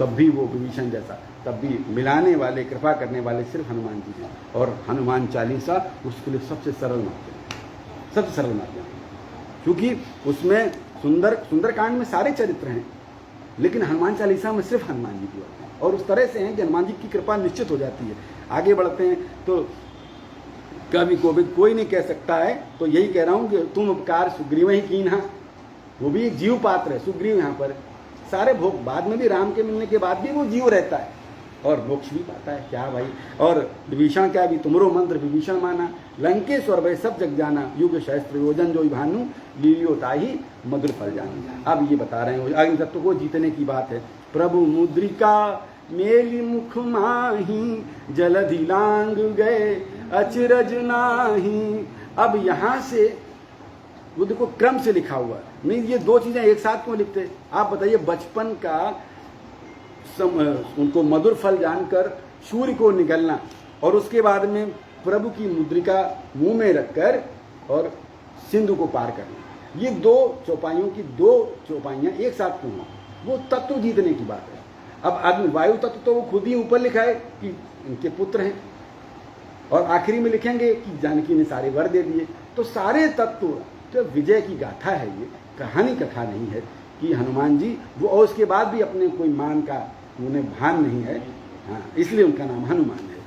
तब भी वो विभीषण जैसा, तब भी मिलाने वाले, कृपा करने वाले सिर्फ हनुमान जी हैं। और हनुमान चालीसा उसके लिए सबसे सरल माध्यम, सबसे सरल माध्यम, क्योंकि उसमें सुंदरकांड में सारे चरित्र हैं, लेकिन हनुमान चालीसा में सिर्फ हनुमान जी की बात है, और उस तरह से हैं कि हनुमान जी की कृपा निश्चित हो जाती है। आगे बढ़ते हैं तो कवि कोविद कोई नहीं कह सकता है, तो यही कह रहा हूं कि तुम उपकार सुग्रीव ही कीन्हा, वो भी एक जीव पात्र है सुग्रीव। यहाँ पर सारे भोग, बाद में भी राम के मिलने के बाद भी वो जीव रहता है और मोक्ष भी पाता है, क्या भाई। और विभीषण क्या भी तुमरो मंत्र विभीषण माना, लंकेश्वर भय सब जग जाना, युग सहस्त्र योजन जो भानु, लीलियो ताही मधुर फल जाना। अब ये बता रहे हैं अग्नि तत्व को जीतने की बात है। प्रभु मुद्रिका मेली मुख माही, जलधि लांग गए अचरज नाही। अब यहाँ से वो देखो क्रम से लिखा हुआ है, नहीं ये दो चीजें एक साथ क्यों लिखते? आप बताइए, बचपन का उनको मधुर फल जानकर सूर्य को निगलना, और उसके बाद में प्रभु की मुद्रिका मुंह में रखकर और सिंधु को पार करना, ये दो चौपाइयों की दो चौपाइयां एक साथ क्यों हो? वो तत्व जीतने की बात है। अब आदमी वायु तत्व तो वो खुद ही ऊपर लिखा है कि इनके पुत्र हैं, और आखिरी में लिखेंगे कि जानकी ने सारे वर दे दिए। तो सारे तत्व, तो विजय की गाथा है, ये कहानी कथा नहीं है कि हनुमान जी वो, और उसके बाद भी अपने कोई मान का उन्हें भान नहीं है, हाँ, इसलिए उनका नाम हनुमान है।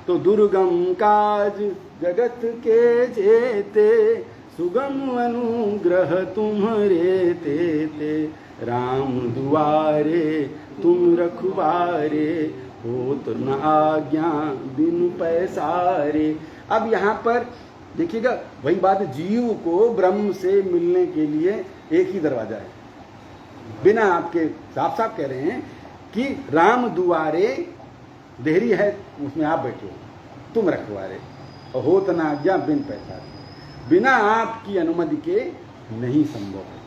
तो दुर्गम काज जगत के जेते, सुगम अनुग्रह तुम्हारे तेते, राम दुआरे तुम रखवारे, होत न आज्ञा बिनु पैसारे। अब यहाँ पर देखिएगा वही बात, जीव को ब्रह्म से मिलने के लिए एक ही दरवाजा है, बिना आपके साफ साफ कह रहे हैं कि राम दुआरे, देहरी है उसमें आप बैठे हो, तुम रखवारे, और होत न आज्ञा बिन पैसारे, बिना आपकी अनुमति के नहीं संभव है।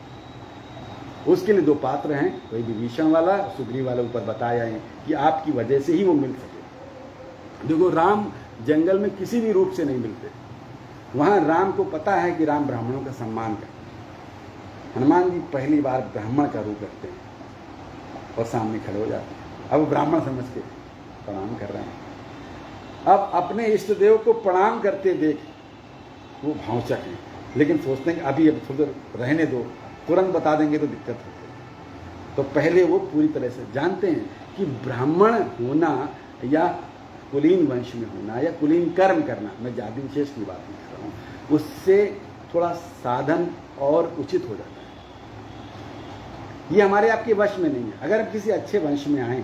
उसके लिए दो पात्र हैं, वही विभीषण वाला, सुग्रीव वाला ऊपर बताया है कि आपकी वजह से ही वो मिल सके। देखो राम जंगल में किसी भी रूप से नहीं मिलते, वहां राम को पता है कि राम ब्राह्मणों का सम्मान करते हैं। हनुमान जी पहली बार ब्राह्मण का रूप रखते हैं और सामने खड़े हो जाते हैं। अब ब्राह्मण समझ के प्रणाम कर रहे हैं। अब अपने इष्ट देव को प्रणाम करते देख वो भावचक हैं, लेकिन सोचते हैं कि अभी थोड़ी रहने दो, तुरंत बता देंगे तो दिक्कत होती है। तो पहले वो पूरी तरह से जानते हैं कि ब्राह्मण होना या कुलीन वंश में होना या कुलीन कर्म करना, मैं जाति विशेष की बात नहीं कर रहा हूँ, उससे थोड़ा साधन और उचित हो जाता है। ये हमारे आपके वश में नहीं है। अगर हम किसी अच्छे वंश में आए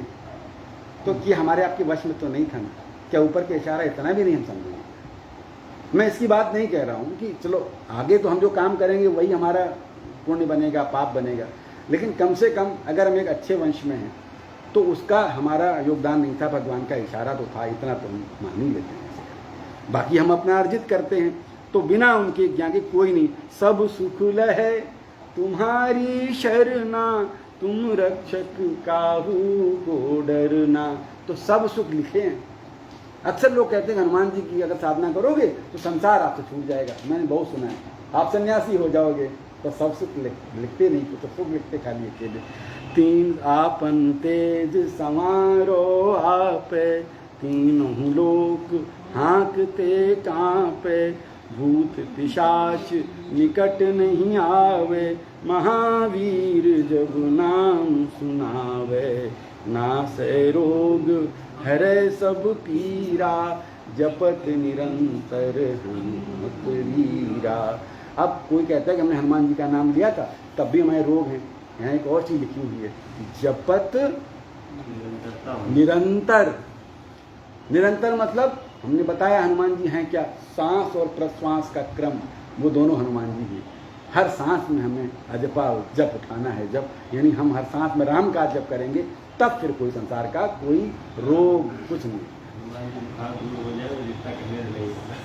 तो ये हमारे आपके वश में तो नहीं था ना, क्या ऊपर के इशारा इतना भी नहीं हम समझेंगे। मैं इसकी बात नहीं कह रहा हूँ कि चलो आगे तो हम जो काम करेंगे वही हमारा पुण्य बनेगा, पाप बनेगा, लेकिन कम से कम अगर हम एक अच्छे वंश में हैं तो उसका हमारा योगदान नहीं था, भगवान का इशारा तो था, इतना तो हम मान ही लेते हैं। बाकी हम अपना अर्जित करते हैं, तो बिना उनके ज्ञान के कोई नहीं। सब सुख लहे तुम्हारी शरणा, तुम रक्षक काहू को डरना। तो सब सुख लिखे हैं। अक्सर लोग कहते हैं हनुमान जी की अगर साधना करोगे तो संसार आपसे छूट जाएगा। मैंने बहुत सुना है, आप सन्यासी हो जाओगे, तो सब सुख लिखते नहीं, तो सुख लिखते खाली अकेले। तीन आपन तेज संवारो आपे, तीनों लोक हाँकते कांपे, भूत पिशाच निकट नहीं आवे, महावीर जब नाम सुनावे, नासै रोग हरे सब पीरा, जपत निरंतर हनुमत वीरा। अब कोई कहता है कि हमने हनुमान जी का नाम लिया था तब भी हमारे रोग हैं। यहाँ एक और चीज लिखी हुई है, जपत निरंतर। निरंतर मतलब हमने बताया हनुमान जी हैं क्या, सांस और प्रश्वास का क्रम, वो दोनों हनुमान जी हैं। हर सांस में हमें अजपा जप उठाना है। जप यानी हम हर सांस में राम का जप करेंगे, तब फिर कोई संसार का कोई रोग कुछ नहीं।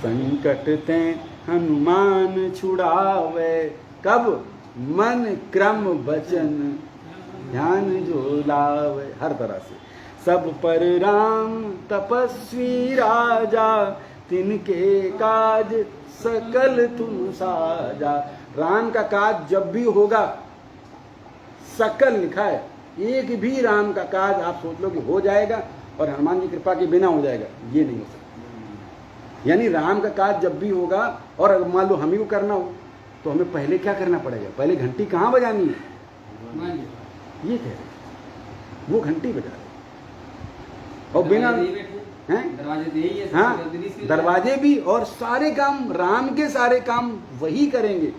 संकट ते हनुमान छुड़ावे, कब मन क्रम वचन ध्यान जो लावे, हर तरह से। सब पर राम तपस्वी राजा, तिनके काज सकल तुम साजा। राम का काज जब भी होगा, सकल लिखा है, एक भी राम का काज आप सोच लो कि हो जाएगा और हनुमान जी कृपा के बिना हो जाएगा, ये नहीं हो सकता। यानी राम का काज जब भी होगा, और अगर मान लो हम ही को करना हो तो हमें पहले क्या करना पड़ेगा, पहले घंटी कहाँ बजानी है, ये कह रहे, वो घंटी बजा रहे, और बिना हैं, हाँ, दरवाजे भी और सारे काम, राम के सारे काम वही करेंगे।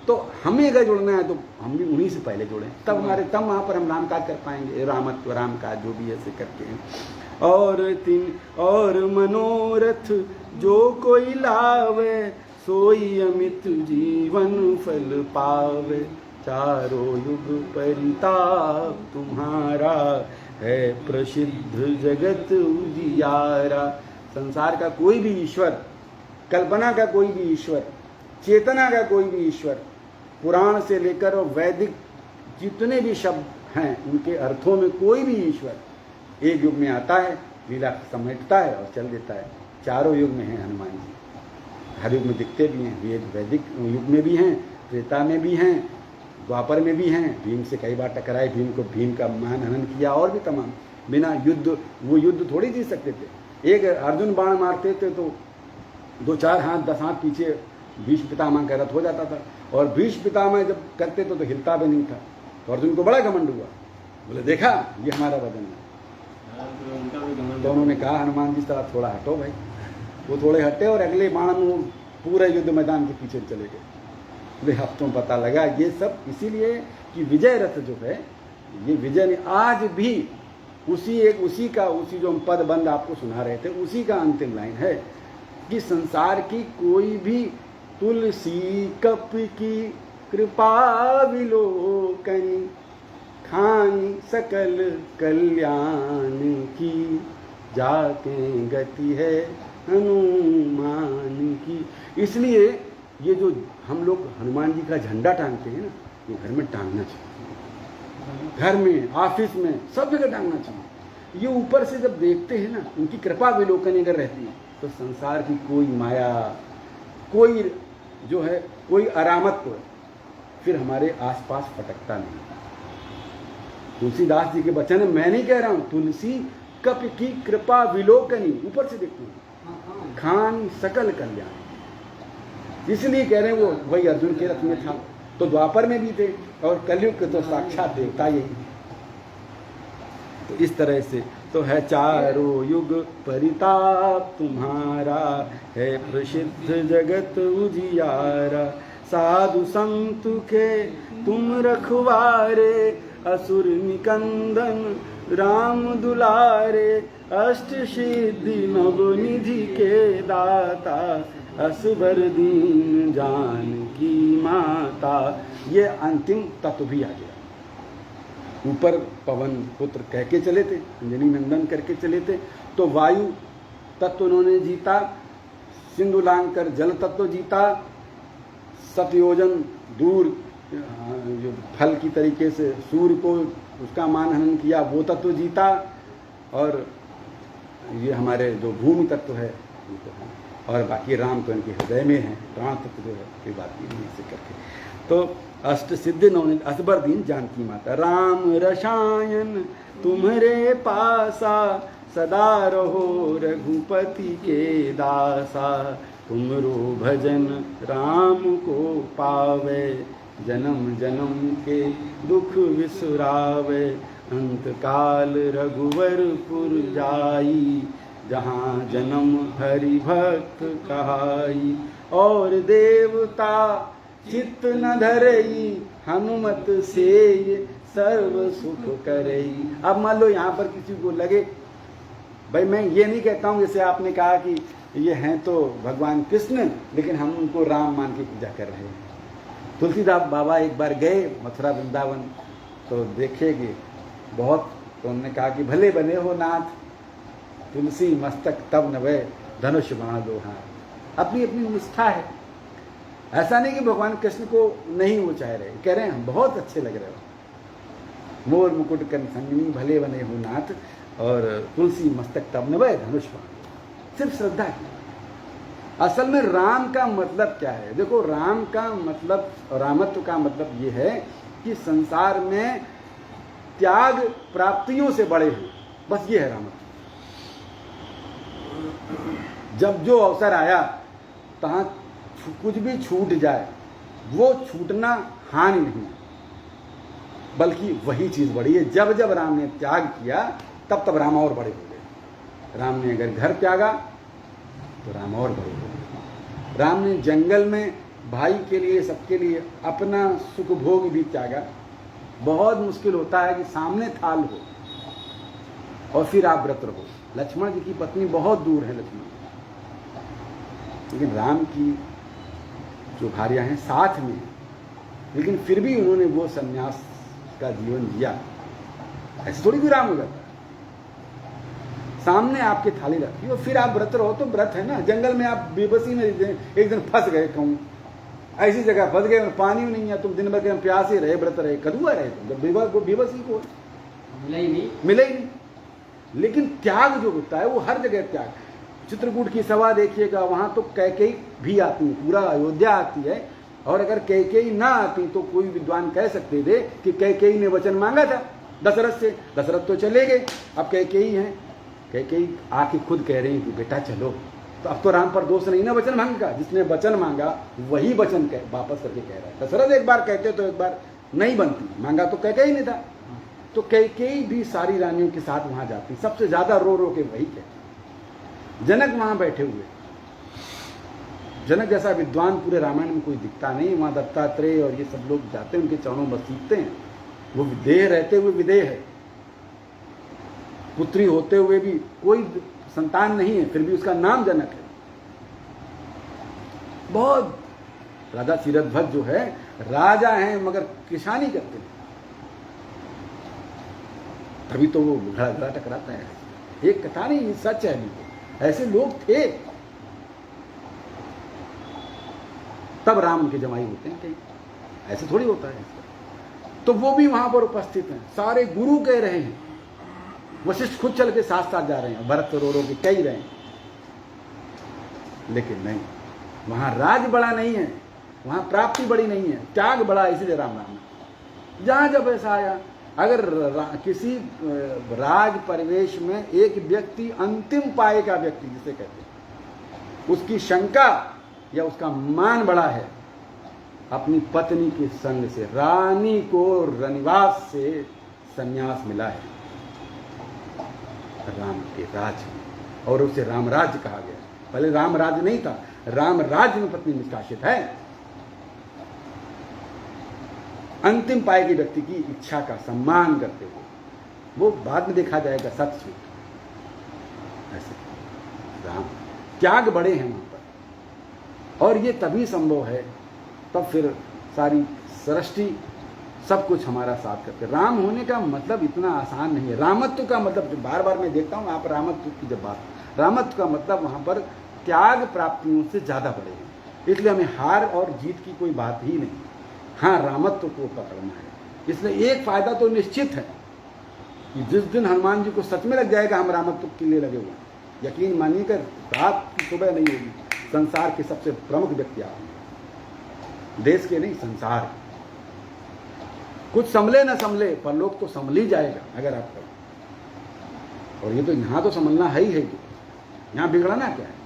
तो हमें अगर जुड़ना है तो हम भी उन्हीं से पहले जुड़ें, तब हमारे, तब वहाँ पर हम राम काज कर पाएंगे, रामत्व राम काज जो भी ऐसे करके हैं। और मनोरथ जो कोई लावे, सोई अमित जीवन फल पावे। चारों युग परिताप तुम्हारा, है प्रसिद्ध जगत उजियारा। संसार का कोई भी ईश्वर, कल्पना का कोई भी ईश्वर, चेतना का कोई भी ईश्वर, पुराण से लेकर और वैदिक जितने भी शब्द हैं उनके अर्थों में कोई भी ईश्वर एक युग में आता है, लीला समेटता है और चल देता है। चारों युग में हैं हनुमान जी, हर युग में दिखते भी हैं, वेद वैदिक युग में भी हैं, त्रेता में भी हैं, द्वापर में भी हैं। भीम से कई बार टकराए, भीम का मान हनन किया, और भी तमाम। बिना युद्ध, वो युद्ध थोड़ी जीत सकते थे। एक अर्जुन बाण मारते थे तो 2-4 हाथ 10 हाथ पीछे भीष्म पितामह का रथ हो जाता था, और भीष्म पितामह जब करते तो हिलता भी नहीं था। तो अर्जुन को बड़ा घमंड हुआ, बोले देखा ये हमारा वजन है। तो उन्होंने कहा हनुमान जी साहब थोड़ा हटो भाई। वो थोड़े हटे और अगले बाण में पूरे युद्ध मैदान के पीछे चले गए। बोले अब तो पता लगा ये सब इसीलिए कि विजय रथ जो है, ये विजय ने आज भी उसी जो हम पद बंद आपको सुना रहे थे, उसी का अंतिम लाइन है कि संसार की कोई भी तुलसी कप की कृपा विलोकनी, खानी सकल कल्याण की, जाके गति है हनुमान की। इसलिए ये जो हम लोग हनुमान जी का झंडा टांगते हैं ना, ये घर में टांगना चाहिए, घर में, ऑफिस में, सब जगह टांगना चाहिए। ये ऊपर से जब देखते हैं ना, उनकी कृपा विलोकनी अगर रहती है तो संसार की कोई माया, कोई जो है, कोई अरामत्व फिर हमारे आसपास फटकता नहीं। तुलसीदास जी के वचन है, मैं नहीं कह रहा हूं, तुलसी कप की कृपा विलोकनी, ऊपर से देखते हैं, खान सकल कल्याण। इसलिए कह रहे हैं वो वही अर्जुन के रथ में था, तो द्वापर में भी थे, और कलयुग के तो साक्षात देवता यही। तो इस तरह से तो है चारों युग परिताप तुम्हारा, है प्रसिद्ध जगत उजियारा। साधु संत के तुम रखवारे, असुर निकंदन राम दुलारे। अष्ट सिद्धि नवनिधि के दाता, असबर दीन जानकी माता। ये अंतिम तत्व भी आ गया। ऊपर पवन पुत्र कह के चले थे, अंजनी नंदन करके चले थे, तो वायु तत्व उन्होंने जीता, सिंधु लांग कर जल तत्व जीता, सतयोजन दूर जो फल की तरीके से सूर्य को उसका मान हनन किया, वो तत्व जीता, और ये हमारे जो भूमि तत्व है, और बाकी राम तो इनके हृदय में है, प्राण तत्व जो है कोई बात नहीं ऐसे करके। तो अष्ट सिद्धि नवनिधि असबर दीन जानकी माता। राम रसायन तुम्हारे पासा, सदा रहो रघुपति के दासा। तुमरो भजन राम को पावे, जन्म जन्म के दुख विसुरावे। अंत काल रघुवरपुर जाई, जहाँ जन्म हरि भक्त कहाई। और देवता चित्त न धरई, हनुमत से सर्व सुख करई। अब मान लो यहाँ पर किसी को लगे, भाई मैं ये नहीं कहता हूँ जैसे आपने कहा कि ये हैं तो भगवान कृष्ण, लेकिन हम उनको राम मान के पूजा कर रहे हैं। तुलसीदास बाबा एक बार गए मथुरा वृंदावन, तो देखेंगे बहुत, तो उन्होंने कहा कि भले बने हो नाथ, तुलसी मस्तक तब नवे, धनुष बाण दो हाथ। अपनी अपनी निष्ठा है, ऐसा नहीं कि भगवान कृष्ण को नहीं वो चाह रहे, कह रहे हैं हम बहुत अच्छे लग रहे हो, मोर मुकुट कर संगनी भले बने हो नाथ, और तुलसी मस्तक तब नभय धनुष बाण। सिर्फ श्रद्धा की। असल में राम का मतलब क्या है? देखो, राम का मतलब, रामत्व का मतलब ये है कि संसार में त्याग प्राप्तियों से बड़े हो, बस ये है रामत्व। जब जो अवसर आया तहां कुछ भी छूट जाए, वो छूटना हानि नहीं, बल्कि वही चीज बड़ी है। जब जब राम ने त्याग किया तब तब राम और बड़े हो गए। राम ने अगर घर त्यागा तो राम और बड़े हो गए। राम ने जंगल में भाई के लिए, सबके लिए अपना सुख भोग भी त्यागा। बहुत मुश्किल होता है कि सामने थाल हो और फिर आप व्रत रहो। लक्ष्मण जी की पत्नी बहुत दूर है, लक्ष्मण, लेकिन राम की जो भार्या हैं साथ में हैं, लेकिन फिर भी उन्होंने वो संन्यास का जीवन जिया। ऐसे थोड़ी भी राम हो जाता है। सामने आपके थाली रखी और फिर आप व्रत रहो तो व्रत है ना। जंगल में आप बेबसी में एक दिन फंस गए, कहूँ ऐसी जगह फंस गए, पानी नहीं है, तुम दिन भर के प्यासे रहे, व्रत रहे, कदुआ रहे तुम, बेबसी को मिला ही नहीं। लेकिन त्याग जो होता है वो हर जगह त्याग। चित्रकूट की सभा देखिएगा, वहां तो कैकेयी भी आती है, पूरा अयोध्या आती है, और अगर कैकेयी ना आती तो कोई विद्वान कह सकते थे कि कैकेयी ने वचन मांगा था दशरथ से, दशरथ तो चले गए, अब कैकेयी हैं। कैकेयी आके खुद कह रही है कि बेटा चलो, तो अब तो राम पर दोष नहीं ना वचन मांग का। जिसने वचन मांगा वही वचन वापस करके कह रहा है। दशरथ एक बार कहते तो एक बार नहीं बनती, मांगा तो कैकेयी ने था। तो कैकेयी भी सारी रानियों के साथ वहां जाती, सबसे ज्यादा रो रो के वही कहती। जनक वहां बैठे हुए, जनक जैसा विद्वान पूरे रामायण में कोई दिखता नहीं। वहां दत्तात्रेय और ये सब लोग जाते हैं, उनके चरणों में सीखते हैं। वो देह रहते हुए विदेह है, पुत्री होते हुए भी कोई संतान नहीं है, फिर भी उसका नाम जनक है। बहुत राजा सीरथध्वज जो है राजा हैं मगर किसानी करते हैं, तभी तो वो घड़ा टकराता है। एक कथा नहीं, सच है। ऐसे लोग थे, तब राम के जमाई होते हैं कहीं, ऐसे थोड़ी होता है। तो वो भी वहां पर उपस्थित हैं, सारे गुरु कह रहे हैं, वशिष्ठ खुद चल के साथ साथ जा रहे हैं, भरत रो रो के कह रहे हैं, लेकिन नहीं, वहां राज बड़ा नहीं है, वहां प्राप्ति बड़ी नहीं है, त्याग बड़ा है। इसलिए राम नाम जहां जब ऐसा आया, अगर किसी राज परिवेश में एक व्यक्ति अंतिम पाए का व्यक्ति जिसे कहते हैं, उसकी शंका या उसका मान बड़ा है, अपनी पत्नी के संग से, रानी को रनिवास से संन्यास मिला है राम के राज में, और उसे रामराज्य कहा गया। पहले रामराज्य नहीं था, रामराज्य में पत्नी निष्कासित है। अंतिम पाए के व्यक्ति की इच्छा का सम्मान करते हुए, वो बाद में देखा जाएगा सच झूठ। ऐसे राम त्याग बड़े हैं वहां पर, और ये तभी संभव है, तब फिर सारी सृष्टि सब कुछ हमारा साथ करते। राम होने का मतलब इतना आसान नहीं है। रामत्व का मतलब, जो बार बार मैं देखता हूं आप रामत्व की जब बात, रामत्व का मतलब वहां पर त्याग प्राप्तियों से ज्यादा बड़े हैं। इसलिए हमें हार और जीत की कोई बात ही नहीं, हाँ रामत्व को पकड़ना है। इसलिए एक फायदा तो निश्चित है कि जिस दिन हनुमान जी को सच में लग जाएगा हम रामत्व के लिए लगे हुए, यकीन मानिए कर रात की सुबह नहीं होगी, संसार के सबसे प्रमुख व्यक्ति आप, देश के नहीं संसार। कुछ संभले ना संभले पर लोग तो संभल ही जाएगा अगर आप करो। और ये तो यहां तो संभलना है ही है, यहां बिगड़ना क्या है।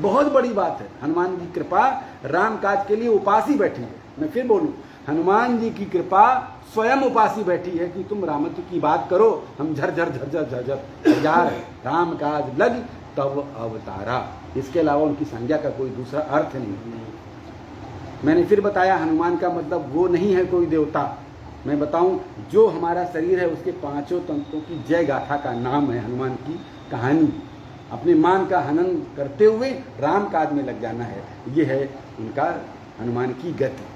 बहुत बड़ी बात है, हनुमान जी की कृपा राम काज के लिए उपासी बैठी है। मैं फिर बोलूं, हनुमान जी की कृपा स्वयं उपासी बैठी है कि तुम रामत्व की बात करो, हम झरझर झरझर झरझर तैयार है, राम काज लग तब अवतारा। इसके अलावा उनकी संज्ञा का कोई दूसरा अर्थ नहीं। मैंने फिर बताया, हनुमान का मतलब वो नहीं है कोई देवता। मैं बताऊं, जो हमारा शरीर है उसके पांचों तंत्रों की जय गाथा का नाम है हनुमान की कहानी। अपने मान का हनन करते हुए राम काज में लग जाना है, ये है उनका हनुमान की गति।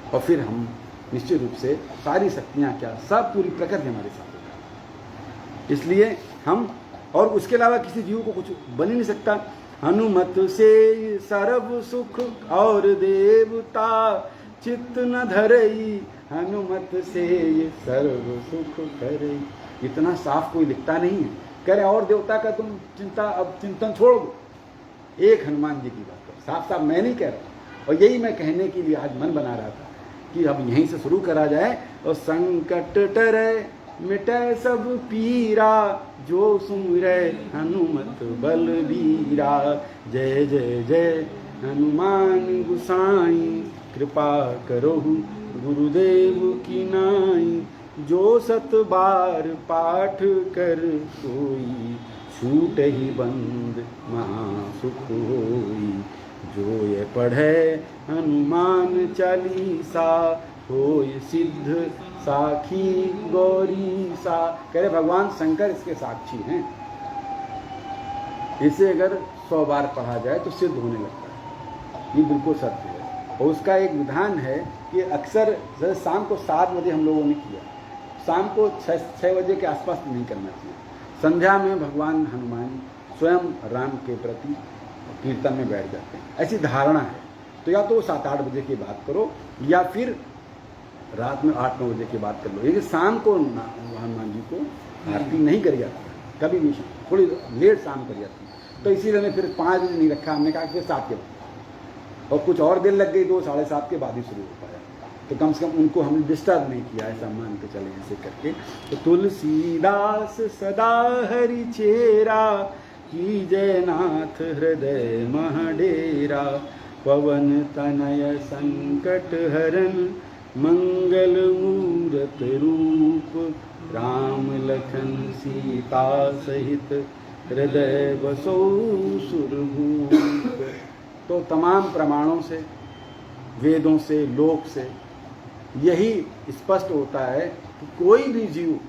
और फिर हम निश्चित रूप से सारी शक्तियां क्या, सब पूरी प्रकृति हमारे साथ होगा। इसलिए हम, और उसके अलावा किसी जीव को कुछ बन ही नहीं सकता। हनुमत से सर्व सुख और देवता, चित्त न धरई, हनुमत से ये सर्व सुख करई। इतना साफ कोई लिखता नहीं है। कह रहे और देवता का तुम चिंतन छोड़ दो, एक हनुमान जी की बात करो। साफ साफ मैं नहीं कह रहा, और यही मैं कहने के लिए आज मन बना रहा था कि अब यहीं से शुरू करा जाए। और संकट टरे मिटे सब पीरा, जो सुमिरै हनुमत बलबीरा। जय जय जय हनुमान गुसाई, कृपा करहु गुरुदेव की नाई। जो सत बार पाठ कर कोई, छूट ही बंद महासुख होई। जो ये पढ़े हनुमान चालीसा, होय सिद्ध साखी गौरी सा। कह रहे भगवान शंकर इसके साक्षी हैं। इसे अगर 100 बार पढ़ा जाए तो सिद्ध होने लगता है। ये बिल्कुल सत्य है। और उसका एक विधान है कि अक्सर जैसे शाम को 7 बजे हम लोगों ने किया, शाम को 6 बजे के आसपास नहीं करना चाहिए। संध्या में भगवान हनुमान स्वयं राम के प्रति कीर्तन में बैठ जाते हैं, ऐसी धारणा है। तो या तो 7-8 बजे की बात करो, या फिर रात में 8-9 बजे की बात कर लो। लेकिन शाम को हनुमान जी को आरती नहीं करी जाती, कभी भी थोड़ी लेट शाम करी जाती। तो इसीलिए हमने फिर 5 बजे नहीं रखा, हमने कहा फिर 7 के बाद, और कुछ और देर लग गई तो 7:30 के बाद ही शुरू हो पाया। तो कम से कम उनको हमने डिस्टर्ब नहीं किया, ऐसा मान के चले ऐसे करके। तो तुलसीदास सदा हरि चेरा, की जयनाथ हृदय महडेरा। पवन तनय संकट हरन, मंगल मूरत रूप। राम लखन सीता सहित, हृदय बसो सुरभूप। तो तमाम प्रमाणों से, वेदों से, लोक से यही स्पष्ट होता है कि कोई भी जीव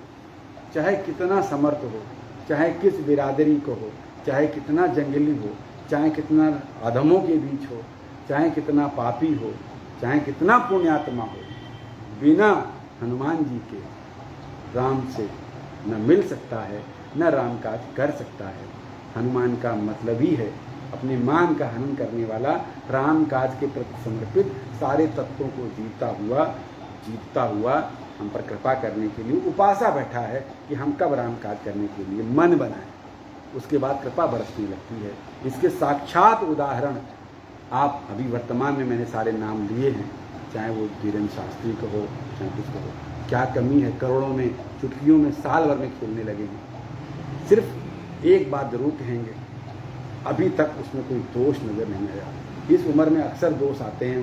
चाहे कितना समर्थ हो, चाहे किस बिरादरी को हो, चाहे कितना जंगली हो, चाहे कितना अधमों के बीच हो, चाहे कितना पापी हो, चाहे कितना पुण्यात्मा हो, बिना हनुमान जी के राम से न मिल सकता है, न राम काज कर सकता है। हनुमान का मतलब ही है अपने मान का हनन करने वाला, राम काज के प्रति समर्पित, सारे तत्वों को जीतता हुआ हम पर कृपा करने के लिए उपासा बैठा है कि हम कब राम काज करने के लिए मन बनाएं, उसके बाद कृपा बरसने लगती है। इसके साक्षात उदाहरण आप अभी वर्तमान में मैंने सारे नाम लिए हैं, चाहे वो धीरेन्द्र शास्त्री को हो, चाहे कुछ को हो। क्या कमी है, करोड़ों में, चुटकियों में, साल भर में खेलने लगे हैं। सिर्फ एक बात जरूर कहेंगे, अभी तक उसमें कोई दोष नज़र नहीं आया। इस उम्र में अक्सर दोष आते हैं,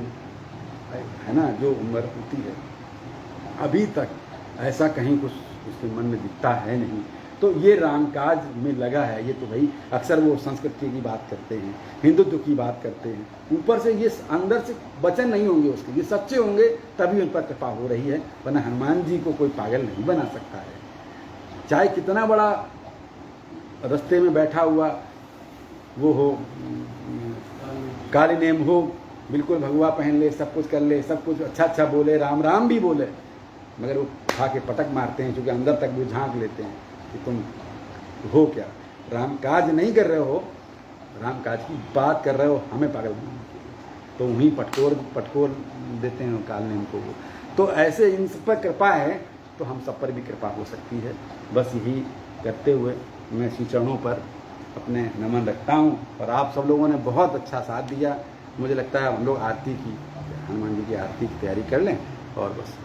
है ना, जो उम्र होती है, अभी तक ऐसा कहीं कुछ उसके मन में दिखता है नहीं। तो ये रामकाज में लगा है। ये तो भाई अक्सर वो संस्कृति की बात करते हैं, हिंदुत्व की बात करते हैं, ऊपर से ये अंदर से वचन नहीं होंगे उसके, ये सच्चे होंगे तभी उन पर कृपा हो रही है, वरना हनुमान जी को कोई पागल नहीं बना सकता है। चाहे कितना बड़ा रास्ते में बैठा हुआ वो हो, काली नेम हो, बिल्कुल भगवा पहन ले, सब कुछ कर ले, सब कुछ अच्छा बोले, राम राम भी बोले, मगर वो उठा के पटक मारते हैं, क्योंकि अंदर तक भी झांक लेते हैं कि तुम हो क्या, राम काज नहीं कर रहे हो, राम काज की बात कर रहे हो, हमें पागल बनाने के लिए। तो वहीं पटकोर देते हैं काल नेम को। तो ऐसे इन सब पर कृपा है तो हम सब पर भी कृपा हो सकती है। बस यही करते हुए मैं श्री चरणों पर अपने नमन रखता हूँ। और आप सब लोगों ने बहुत अच्छा साथ दिया। मुझे लगता है हम लोग आरती की, हनुमान जी की आरती की तैयारी कर लें और बस